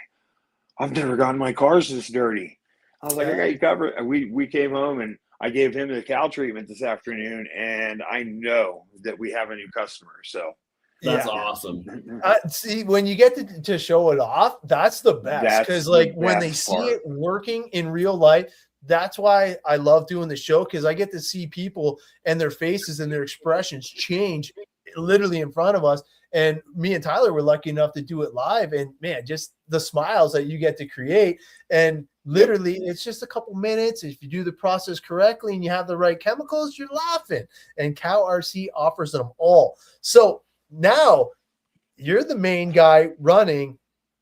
I've never gotten my cars this dirty. I was like, I got you covered. We came home and I gave him the Cal treatment this afternoon, and I know that we have a new customer. So that's awesome. See, when you get to show it off, that's the best because when they see it working in real life, that's why I love doing the show because I get to see people and their faces and their expressions change literally in front of us. And me and Tyler were lucky enough to do it live, and man, just the smiles that you get to create. And literally, it's just a couple minutes. If you do the process correctly and you have the right chemicals, you're laughing. And Cal RC offers them all. So now you're the main guy running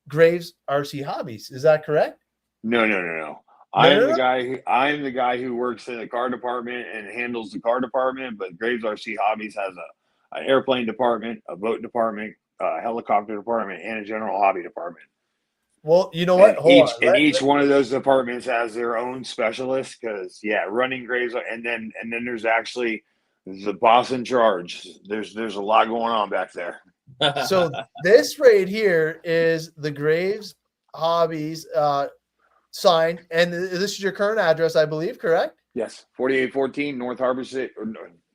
Graves RC Hobbies. Is that correct? No. I'm the guy who works in the car department and handles the car department. But Graves RC Hobbies has an airplane department, a boat department, a helicopter department, and a general hobby department. Well, you know what? Each one of those departments has their own specialist because, running Graves, and then there's actually the boss in charge. There's a lot going on back there. So this right here is the Graves Hobbies sign, and this is your current address, I believe, correct? Yes, 4814 North Harbor City,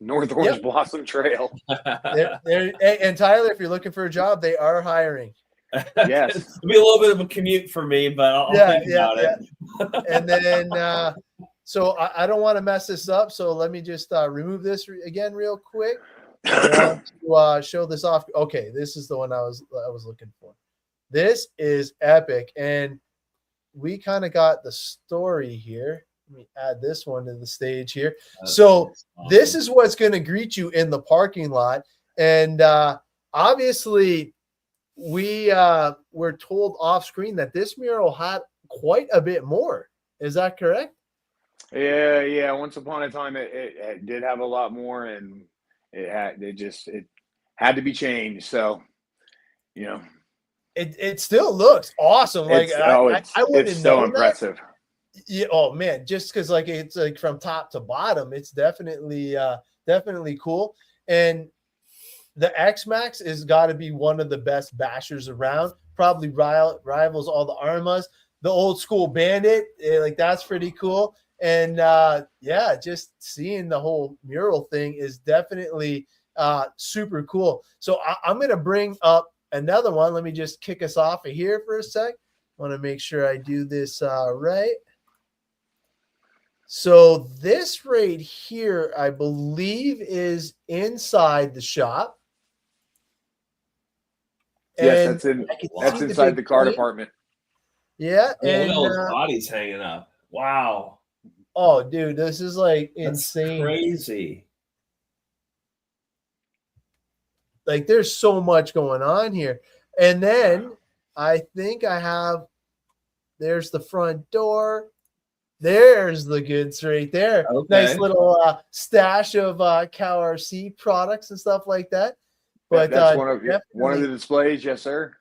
North Orange Blossom Trail. And Tyler, if you're looking for a job, they are hiring. Yes, it'll be a little bit of a commute for me, but I'll think about it. And then, so I don't want to mess this up, so let me just remove this again real quick. I want to show this off. Okay, this is the one I was looking for. This is epic, and we kind of got the story here. Let me add this one to the stage here. So awesome. This is what's going to greet you in the parking lot. And obviously we were told off screen that this mural had quite a bit more. Is that correct? Yeah. Once upon a time, it did have a lot more, and it had to be changed. So, it still looks awesome. Like I wouldn't it's so impressive. That. Yeah. Oh man, just because it's like from top to bottom, it's definitely cool. And the X-Max has got to be one of the best bashers around. Probably rivals all the Armas. The old school Bandit, that's pretty cool. And just seeing the whole mural thing is definitely super cool. So I'm going to bring up another one. Let me just kick us off of here for a sec. Want to make sure I do this right. So this right here, I believe, is inside the shop. Yes, And that's inside the car crane. department. Yeah, and all those bodies hanging up. Wow. Oh, dude, this is like That's insane. crazy. Like, there's so much going on here. And then I think I have. There's the front door. There's the goods right there. Okay. Nice little stash of Cow RC products and stuff like that. But that's one of the displays, yes, sir.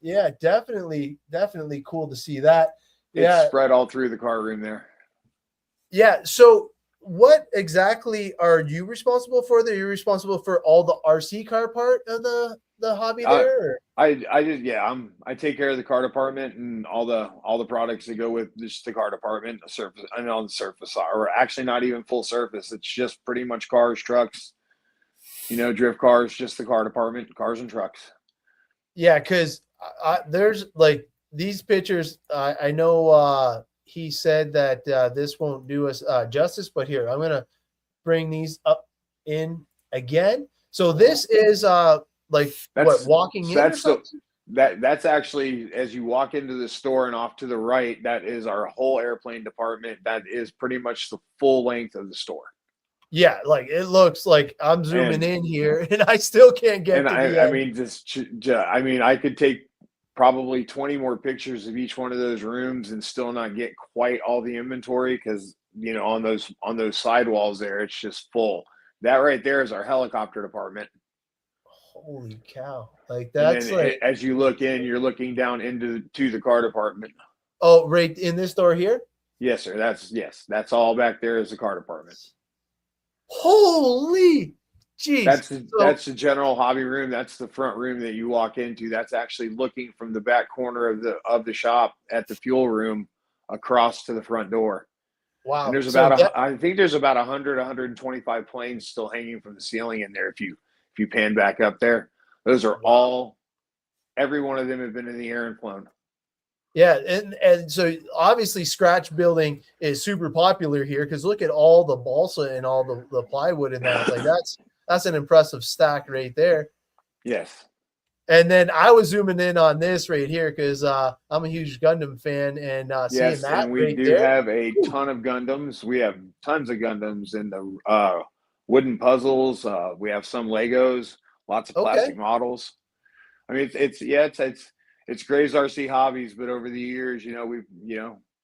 Yeah, definitely cool to see that. It's spread all through the car room there. Yeah. So, what exactly are you responsible for? Are you responsible for all the RC car part of the hobby there? Or? I take care of the car department and all the products that go with just the car department, the surface, and on the surface side, or actually not even full surface. It's just pretty much cars, trucks, drift cars, just the car department, cars and trucks. Yeah, because there's like these pictures. I know he said that this won't do us justice, but here I'm gonna bring these up in again. So this is walking in. That's actually, as you walk into the store and off to the right, that is our whole airplane department. That is pretty much the full length of the store. Yeah, like it looks like I'm zooming in here, and I still can't get. I could take probably 20 more pictures of each one of those rooms and still not get quite all the inventory because on those sidewalls there, it's just full. That right there is our helicopter department. Holy cow! Like that's like as you look in, you're looking down to the car department. Oh, right in this door here. Yes, sir. That's all back there is the car department. Holy jeez. That's the general hobby room. That's the front room that you walk into. That's actually looking from the back corner of the shop at the fuel room across to the front door. Wow. And there's I think there's about 125 planes still hanging from the ceiling in there. If you pan back up there, those are every one of them have been in the air and flown. Yeah, and so obviously scratch building is super popular here because look at all the balsa and all the plywood in that. Like that's an impressive stack right there. Yes. And then I was zooming in on this right here because I'm a huge Gundam fan, and seeing that and we do have a ton of Gundams. We have tons of Gundams in the wooden puzzles. We have some Legos, lots of plastic models. I mean, it's Gray's RC Hobbies, but over the years,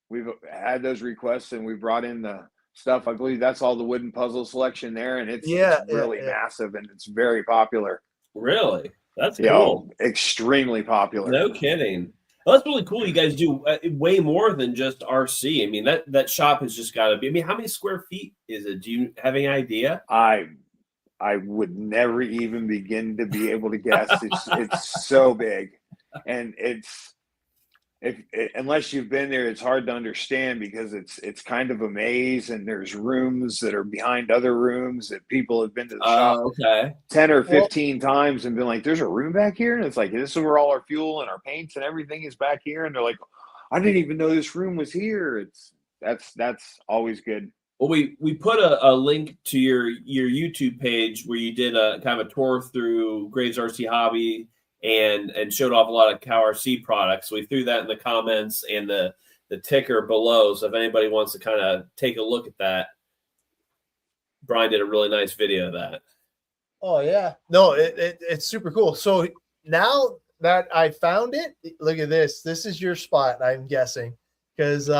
we've had those requests and we've brought in the stuff. I believe that's all the wooden puzzle selection there, and it's really massive and it's very popular. Really? That's cool. Extremely popular. No kidding. Well, that's really cool. You guys do way more than just RC. I mean, that shop has just got to be. I mean, how many square feet is it? Do you have any idea? I would never even begin to be able to guess. It's so big. And unless you've been there, it's hard to understand because it's kind of a maze, and there's rooms that are behind other rooms that people have been to the shop 10 or 15 times and been like, "There's a room back here," and it's like, "This is where all our fuel and our paints and everything is back here," and they're like, "I didn't even know this room was here." That's always good. Well, we put a link to your YouTube page where you did a kind of a tour through Gray's RC Hobby and showed off a lot of Cow RC products. So we threw that in the comments and the ticker below. So if anybody wants to kind of take a look at that, Brian did a really nice video of that. Oh yeah, no, it's super cool. So now that I found it, look at this. This is your spot, I'm guessing, because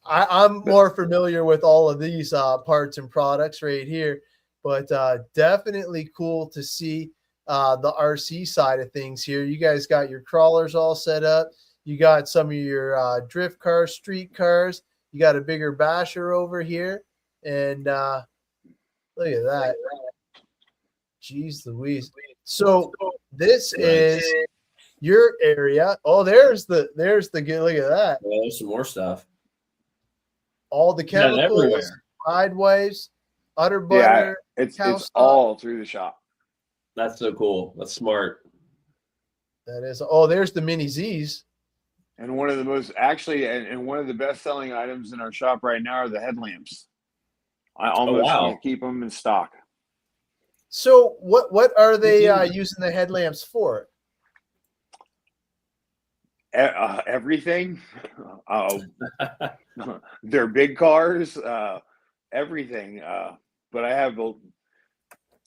I'm more familiar with all of these parts and products right here, but definitely cool to see the RC side of things here. You guys got your crawlers all set up. You got some of your drift cars, street cars. You got a bigger basher over here. And look at that. Jeez Louise. So this is your area. Oh, there's the good. Look at that. Well, there's some more stuff. All the chemicals, sideways, udder butter. Yeah, it's all through the shop. That's so cool. That's smart. That is. Oh, there's the mini Z's. And one of the most actually, and one of the best selling items in our shop right now are the headlamps. I almost can't keep them in stock. So what are they using the headlamps for? Everything. They're big cars, everything. But I have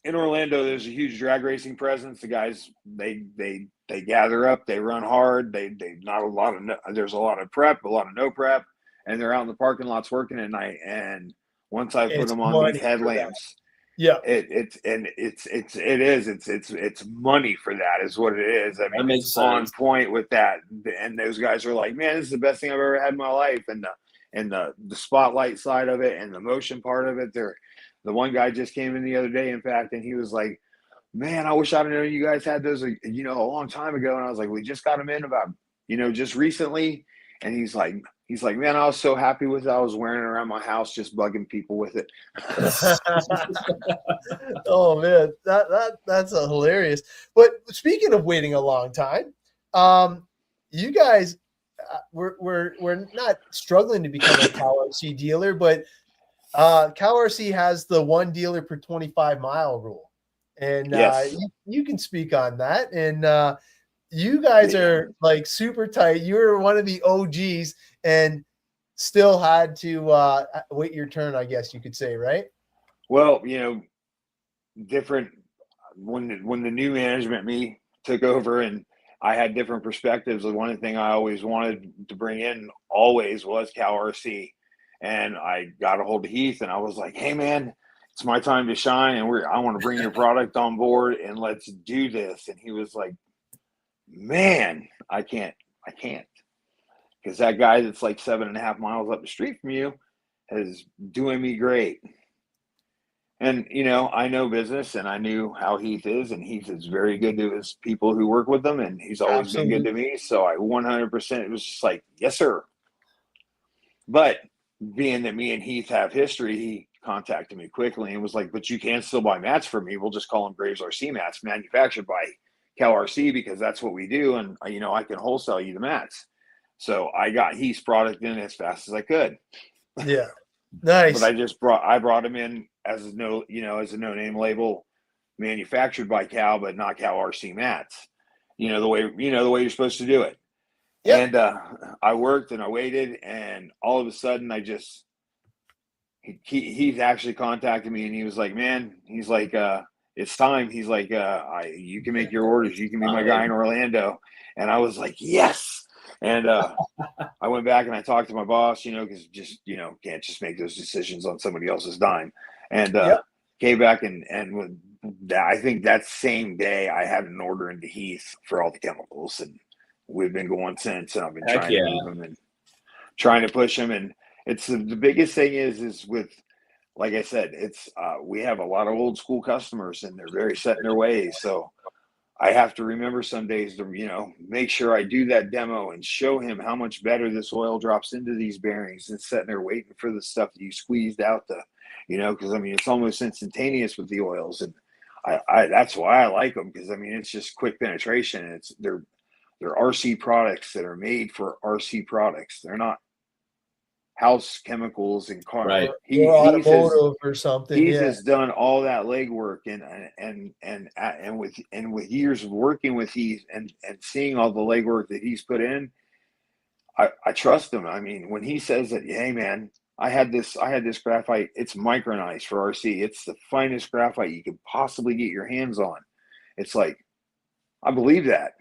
in Orlando, there's a huge drag racing presence. The guys, they gather up, they run hard. They not a lot of there's a lot of prep, a lot of no prep, and they're out in the parking lots working at night. And once I put them on these headlamps, yeah, it's money for that is what it is. I mean, it's on point with that. And those guys are like, man, this is the best thing I've ever had in my life. And the spotlight side of it and the motion part of it, the one guy just came in the other day, in fact, and he was like, man, I wish I'd known you guys had those, a long time ago. And I was like, we just got them in about, just recently. And he's like, man, I was so happy with it. I was wearing it around my house, just bugging people with it. Oh man, that's hilarious. But speaking of waiting a long time, you guys, we're not struggling to become a Cal RC dealer, but Cal RC has the one dealer per 25-mile rule, and yes. you can speak on that. And you guys are like super tight. You're one of the OGs, and still had to wait your turn, I guess you could say, right? Well, different when the new management me took over, and I had different perspectives. The one thing I always wanted to bring in always was Cal RC. And I got a hold of Heath, and I was like, hey, man, it's my time to shine, and I want to bring your product on board, and let's do this. And he was like, man, I can't. Because that guy that's like 7.5 miles up the street from you is doing me great. And, I know business, and I knew how Heath is, and Heath is very good to his people who work with him, and he's always been good to me. So I 100%, it was just like, yes, sir. But being that me and Heath have history, he contacted me quickly and was like, but you can still buy mats for me. We'll just call them Graves RC mats, manufactured by Cal RC, because that's what we do. And, I can wholesale you the mats. So I got Heath's product in as fast as I could. Yeah. Nice. But I brought him in as a no-name label, manufactured by Cal, but not Cal RC mats. The way you're supposed to do it. Yep. And I worked and I waited, and all of a sudden he's actually contacted me, and he was like, man, he's like, it's time. He's like, you can make your orders. You can be my guy in Orlando. And I was like, yes. And I went back and I talked to my boss, because just, can't just make those decisions on somebody else's dime. And came back and I think that same day I had an order into Heath for all the chemicals, and we've been going since, and I've been trying to move them and trying to push them. And it's the biggest thing is with, like I said, it's we have a lot of old school customers, and they're very set in their ways. So I have to remember some days to, make sure I do that demo and show him how much better this oil drops into these bearings than sitting there waiting for the stuff that you squeezed out because it's almost instantaneous with the oils. And I that's why I like them, because it's just quick penetration. And they're RC products that are made for RC products. They're not house chemicals and car. Right. Automotive or something. Heath has done all that legwork, and with years of working with Heath and seeing all the legwork that he's put in, I trust him. When he says that, hey man, I had this graphite, it's micronized for RC. It's the finest graphite you could possibly get your hands on. It's like, I believe that.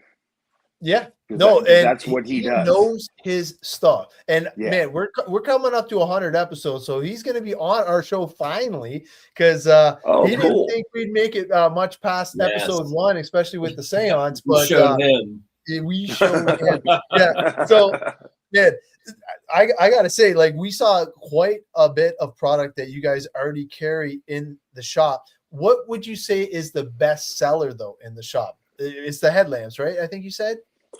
Yeah, no, and that's what he does. Knows his stuff. And man, we're coming up to 100 episodes, so he's going to be on our show finally, because he didn't think we'd make it much past episode 1, especially with the seance. But we showed him. We showed him. Yeah. So, man, I got to say, like, we saw quite a bit of product that you guys already carry in the shop. What would you say is the best seller though in the shop? It's the headlamps, right? I think you said.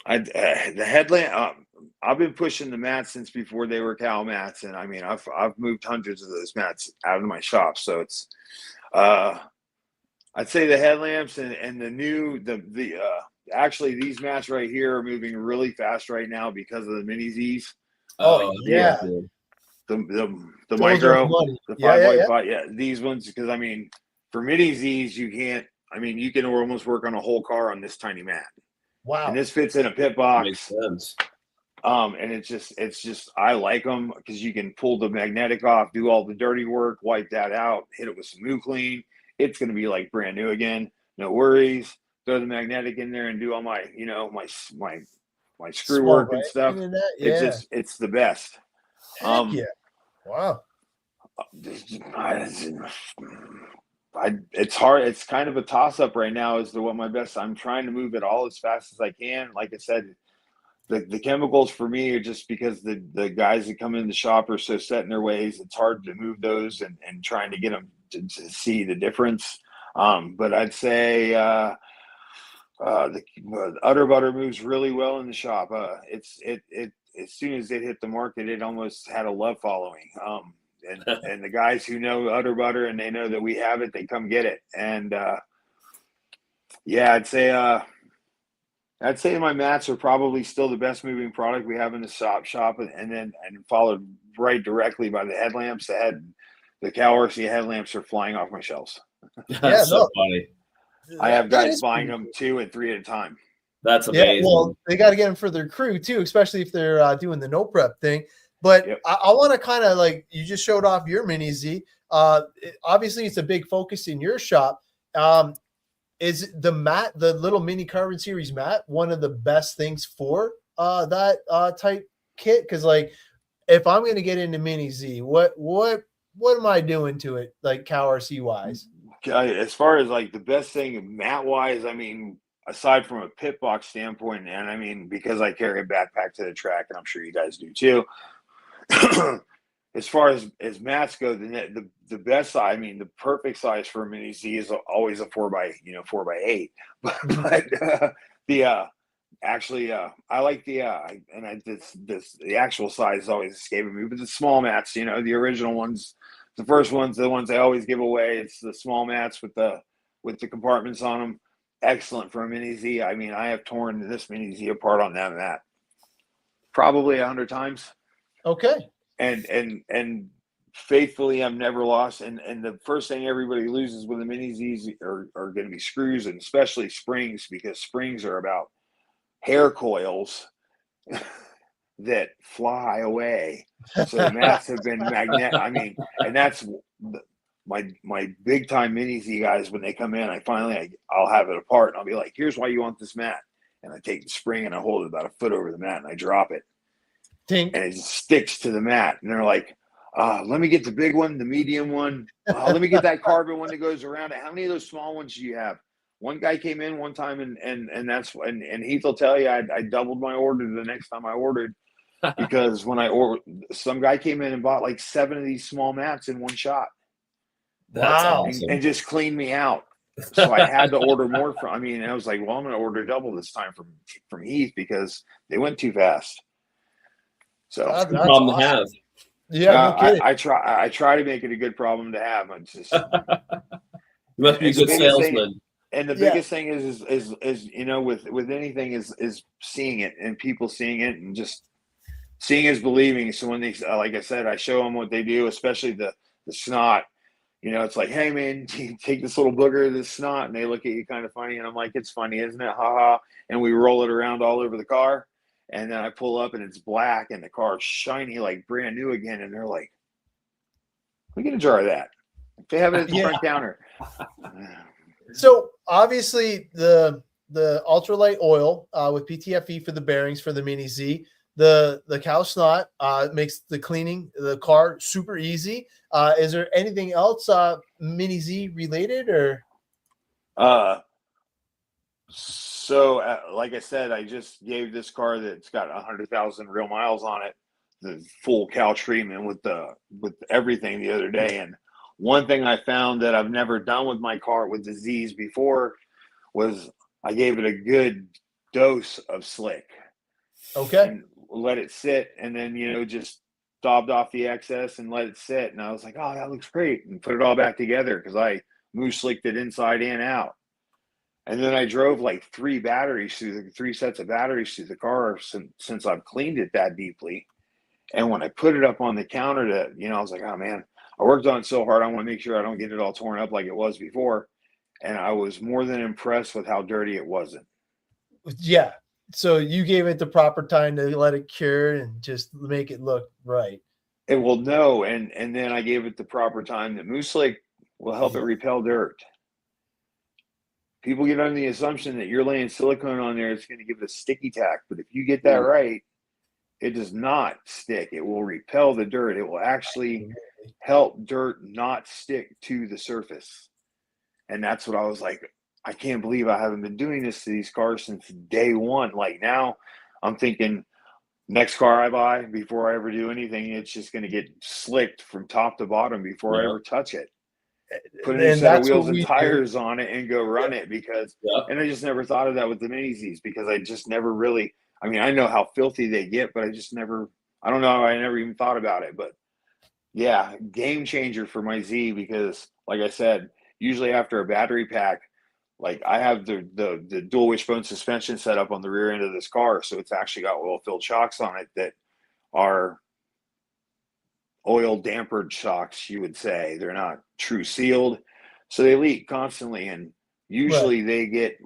The headlamp. I've been pushing the mats since before they were Cal mats, and I've moved hundreds of those mats out of my shop. So it's, I'd say the headlamps and the actually, these mats right here are moving really fast right now because of the mini Z's. Oh, yeah. The Those micro, are money. the Yeah, yeah, yeah. 5x5. Yeah, these ones, because I mean, for mini Z's, you can't. I mean, you can almost work on a whole car on this tiny mat, and Wow. this fits in a pit Makes box. sense. And it's just I like them because you can pull the magnetic off, do all the dirty work, wipe that out, hit it with some Moo Clean. It's going to be like brand new again. No worries. Throw the magnetic in there and do all my, you know, my screw Small work and stuff. writing and that. Yeah. It's the best. Heck yeah. Wow. It's hard. It's kind of a toss up right now as to what my best. I'm trying to move it all as fast as I can. Like I said, the chemicals for me are just because the guys that come in the shop are so set in their ways. It's hard to move those and trying to get them to see the difference. But I'd say the Utter Butter moves really well in the shop. It as soon as it hit the market, it almost had a love following. And the guys who know Utter Butter and they know that we have it, they come get it. And yeah, I'd say my mats are probably still the best moving product we have in the shop, and followed right directly by the headlamps. The Cal RC headlamps are flying off my shelves. That's so funny. I have guys buying them 2 and 3 at a time. That's amazing. Yeah, well, they got to get them for their crew too, especially if they're doing the no prep thing. But Yep. I want to kind of like, you just showed off your mini Z. Obviously, it's a big focus in your shop. Is the little mini Carbon Series mat, one of the best things for that type kit? Because like, if I'm going to get into mini Z, what am I doing to it, like Cal RC wise? As far as like the best thing mat wise, I mean, aside from a pit box standpoint, and I mean, because I carry a backpack to the track, and I'm sure you guys do too. As far as mats go, the best size, I mean, the perfect size for a mini Z is always a 4x8. But I like the actual size is always escaping me. But the small mats, you know, the original ones, the first ones, the ones I always give away, it's the small mats with the compartments on them. Excellent for a mini Z. I mean, I have torn this mini Z apart on that mat probably 100 times. Okay. And faithfully, I'm never lost. And the first thing everybody loses with the mini Zs are going to be screws, and especially springs, because springs are about hair coils that fly away. So the mats have been magnet. I mean, and that's my big time mini Z guys. When they come in, I'll have it apart, and I'll be like, "Here's why you want this mat." And I take the spring and I hold it about a foot over the mat, and I drop it. Tink. And it sticks to the mat. And they're like, let me get the big one, the medium one. Let me get that carbon one that goes around it. How many of those small ones do you have? One guy came in one time and Heath will tell you I doubled my order the next time I ordered, because when I ordered, some guy came in and bought like 7 of these small mats in one shot. That's awesome. And just cleaned me out. So I had to order more I was like, well, I'm going to order double this time from Heath, because they went too fast. So That's problem awesome. to have. Yeah, no kidding. I try to make it a good problem to have. I'm just You must be a good salesman. And the biggest thing is you know, with anything is seeing it, and people seeing it, and just seeing is believing. So when they, like I said, I show them what they do, especially the snot. You know, it's like, hey man, take this little booger of this snot, and they look at you kind of funny, and I'm like, it's funny, isn't it? Ha ha. And we roll it around all over the car. And then I pull up and it's black and the car's shiny like brand new again. And they're like, we get a jar of that. They have it at the front counter. So obviously the ultralight oil with PTFE for the bearings for the mini Z, the cow snot makes the cleaning the car super easy. Is there anything else mini Z related or? So, like I said, I just gave this car that's got 100,000 real miles on it the full cow treatment with everything the other day. And one thing I found that I've never done with my car with the Z's before was I gave it a good dose of slick. Okay. And let it sit, and then, you know, just daubed off the excess and let it sit. And I was like, oh, that looks great, and put it all back together because I moose slicked it inside and out. And then I drove like three sets of batteries through the car since I've cleaned it that deeply. And when I put it up on the counter I was like, oh man, I worked on it so hard. I want to make sure I don't get it all torn up like it was before. And I was more than impressed with how dirty it wasn't. Yeah. So you gave it the proper time to let it cure and just make it look right. It will know. And then I gave it the proper time that Moose Lake will help it repel dirt. People get under the assumption that you're laying silicone on there, it's going to give it a sticky tack. But if you get that right, it does not stick. It will repel the dirt. It will actually help dirt not stick to the surface. And that's what I was like, I can't believe I haven't been doing this to these cars since day one. Like now I'm thinking next car I buy, before I ever do anything, it's just going to get slicked from top to bottom before I ever touch it. Put a new set of wheels and tires on it and go run it because, and I just never thought of that with the Mini Zs because I just never really, I mean, I know how filthy they get, but I just never, I don't know, I never even thought about it. But yeah, game changer for my Z because, like I said, usually after a battery pack, like I have the dual wishbone suspension set up on the rear end of this car. So it's actually got oil-filled shocks on it that are oil dampered shocks, you would say. They're not true sealed. So they leak constantly. And usually they get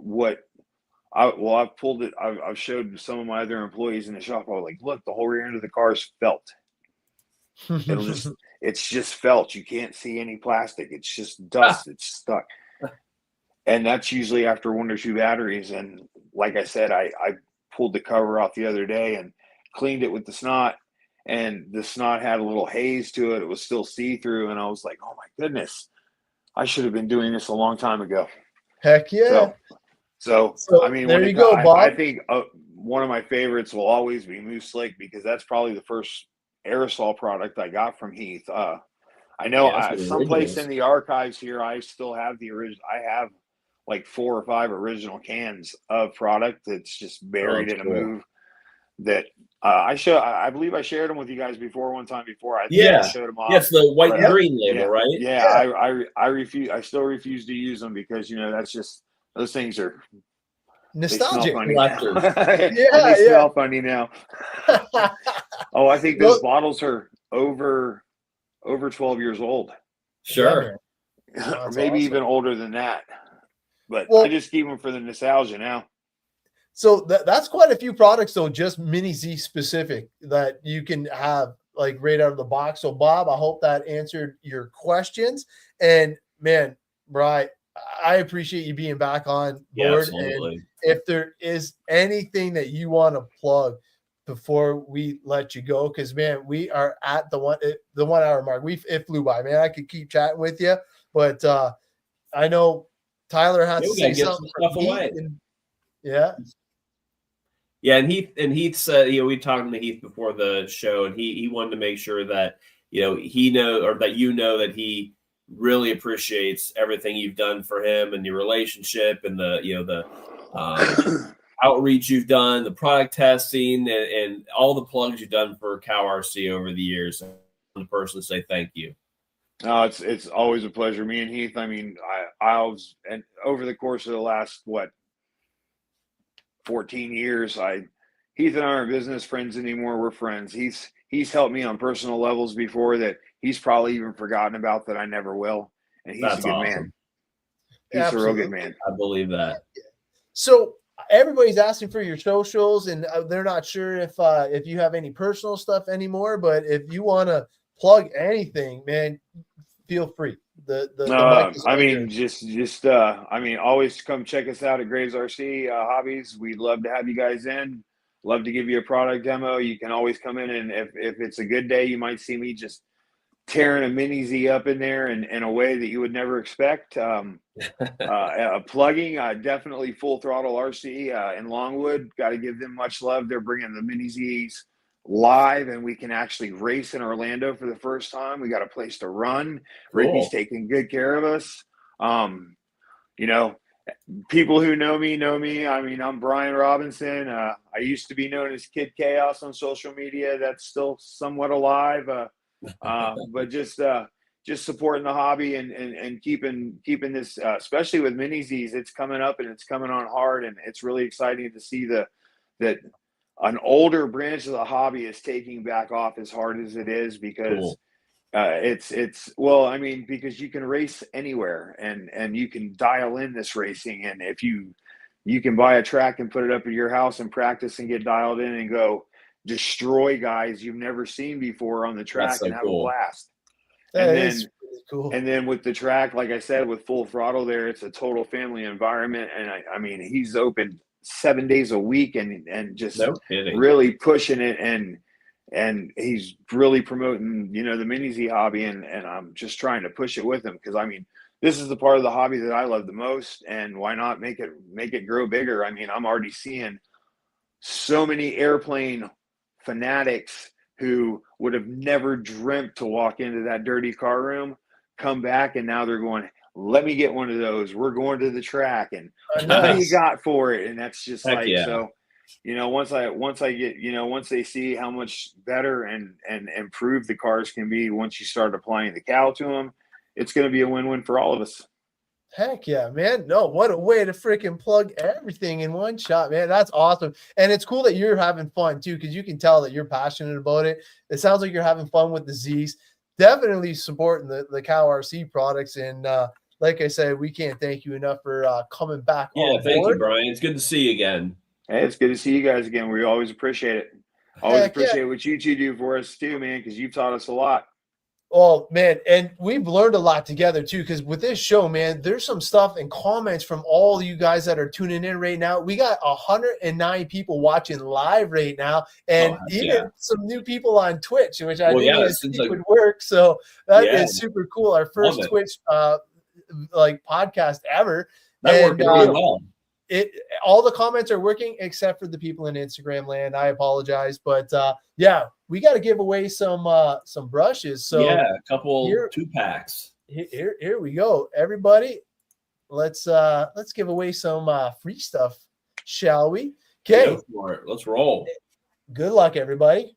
I've pulled it. I've showed some of my other employees in the shop. I was like, look, the whole rear end of the car is felt. It's just felt. You can't see any plastic. It's just dust. It's stuck. And that's usually after one or two batteries. And like I said, I pulled the cover off the other day and cleaned it with the snot. And the snot had a little haze to it. It was still see-through. And I was like, oh my goodness, I should have been doing this a long time ago. Heck yeah. So I mean, there you go, Bob. I think one of my favorites will always be Moose Lake because that's probably the first aerosol product I got from Heath. I know someplace in the archives here, I still have the original. I have like 4 or 5 original cans of product that's just buried in a move that I believe I shared them with you guys before one time before. I showed them off. Yes, the white and green label, right? Yeah. I refuse. I still refuse to use them because that's just those things are nostalgic. They smell funny now. Oh, I think those bottles are over 12 years old. Sure, or maybe even older than that. But I just keep them for the nostalgia now. So that's quite a few products, though, just Mini Z specific that you can have like right out of the box. So, Bob, I hope that answered your questions. And man, Bri, I appreciate you being back on board. And if there is anything that you want to plug before we let you go, because man, we are at the 1 hour mark. It flew by, man. I could keep chatting with you, but I know Tyler has to say something. And Heath said, we talked to Heath before the show, and he wanted to make sure that he that he really appreciates everything you've done for him and your relationship and the outreach you've done, the product testing, and all the plugs you've done for Cow RC over the years. I want to personally say thank you. It's always a pleasure. Me and Heath, I mean, I was, and over the course of the last 14 years, Heath and I aren't business friends anymore. We're friends. He's helped me on personal levels before that he's probably even forgotten about that I never will. And he's a good man. He's a real good man. I believe that. So everybody's asking for your socials, and they're not sure if you have any personal stuff anymore. But if you want to plug anything, man, feel free. Always come check us out at Graves RC Hobbies. We'd love to have you guys in. Love to give you a product demo. You can always come in, and if it's a good day, you might see me just tearing a Mini Z up in there in a way that you would never expect. Plugging, definitely Full Throttle RC in Longwood. Got to give them much love. They're bringing the Mini Zs live, and we can actually race in Orlando for the first time. We got a place to run. Cool. Ricky's taking good care of us. People who know me. I mean, I'm Brian Robinson. I used to be known as Kid Chaos on social media. That's still somewhat alive. But just just supporting the hobby and keeping this, especially with Mini Z's, it's coming up and it's coming on hard, and it's really exciting to see that an older branch of the hobby is taking back off as hard as it is, because Cool. it's well, I mean, because you can race anywhere, and you can dial in this racing, and if you can buy a track and put it up at your house and practice and get dialed in and go destroy guys you've never seen before on the track, so and have cool. a blast. That And is then, really cool. and then with the track, like I said, with full throttle there, it's a total family environment. And I mean, he's open 7 days a week and just No kidding. really pushing it. And he's really promoting, you know, the Mini Z hobby. And I'm just trying to push it with him, because I mean, this is the part of the hobby that I love the most. And why not make it grow bigger? I mean, I'm already seeing so many airplane fanatics who would have never dreamt to walk into that dirty car room, come back, and now they're going, let me get one of those. We're going to the track, and what do you got for it? And that's just Heck like, yeah. so, you know, once I get, you know, once they see how much better and improved the cars can be, once you start applying the cow to them, it's going to be a win-win for all of us. Heck yeah, man. No, what a way to freaking plug everything in one shot, man. That's awesome. And it's cool that you're having fun too, because you can tell that you're passionate about it. It sounds like you're having fun with the Z's. Definitely supporting the Cow RC products. And like I said, we can't thank you enough for coming back. Yeah, thank you, Brian. It's good to see you again. Hey, it's good to see you guys again. We always appreciate it. Always appreciate what you two do for us too, man, because you've taught us a lot. Oh, man, and we've learned a lot together, too, because with this show, man, there's some stuff and comments from all you guys that are tuning in right now. We got 109 people watching live right now, and even some new people on Twitch, which I didn't think would work, so that is super cool. Our first Twitch podcast ever. That worked really well. All the comments are working except for the people in Instagram land. I apologize, but yeah, we got to give away some brushes. So yeah, a couple 2-packs. Here we go, everybody. Let's give away some free stuff, shall we? Okay, let's roll. Good luck, everybody.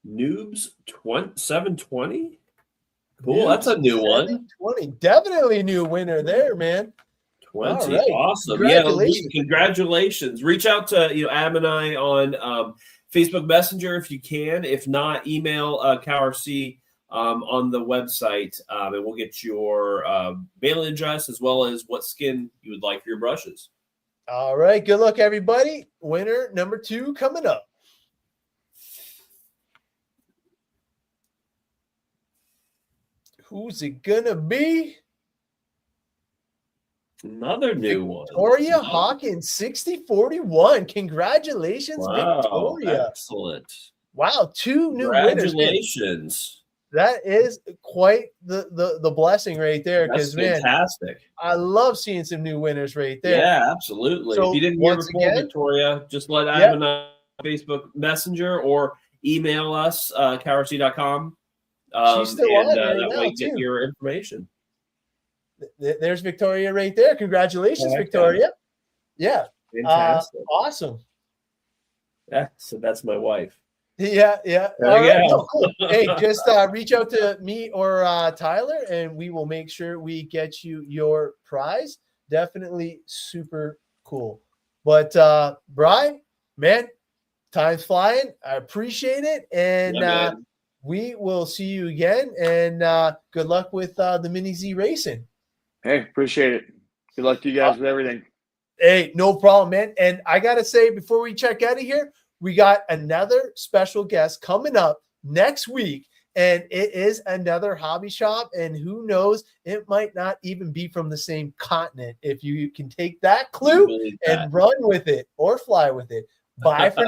Noobs 720. Cool, that's a new one. 20, definitely new winner there, man. 20, right. Awesome. Congratulations. Yeah, congratulations. Reach out to Adam and I on Facebook Messenger if you can. If not, email CowRC on the website, and we'll get your mailing address as well as what skin you would like for your brushes. All right, good luck, everybody. Winner number 2 coming up. Who's it gonna be? Another new one. Victoria Hawkins, 6041. Congratulations, Victoria. Excellent. Wow, 2 new winners. Congratulations. That is quite the blessing right there. That's fantastic. I love seeing some new winners right there. Yeah, absolutely. So if you didn't hear before, Victoria, just let Adam and I Facebook Messenger or email us, cowerc.com. She's still on right that now, way get your information. There's Victoria right there. Congratulations, Victoria. Yeah. Fantastic. Awesome. Yeah, so that's my wife. Yeah. All right. Oh, cool. Hey, just reach out to me or Tyler, and we will make sure we get you your prize. Definitely super cool. But Brian, man, time's flying. I appreciate it. And we will see you again, and good luck with the Mini Z racing. Hey, appreciate it. Good luck to you guys with everything. Hey, no problem, man. And I got to say, before we check out of here, we got another special guest coming up next week, and it is another hobby shop, and who knows, it might not even be from the same continent. If you can take that clue and run with it or fly with it. Bye for now.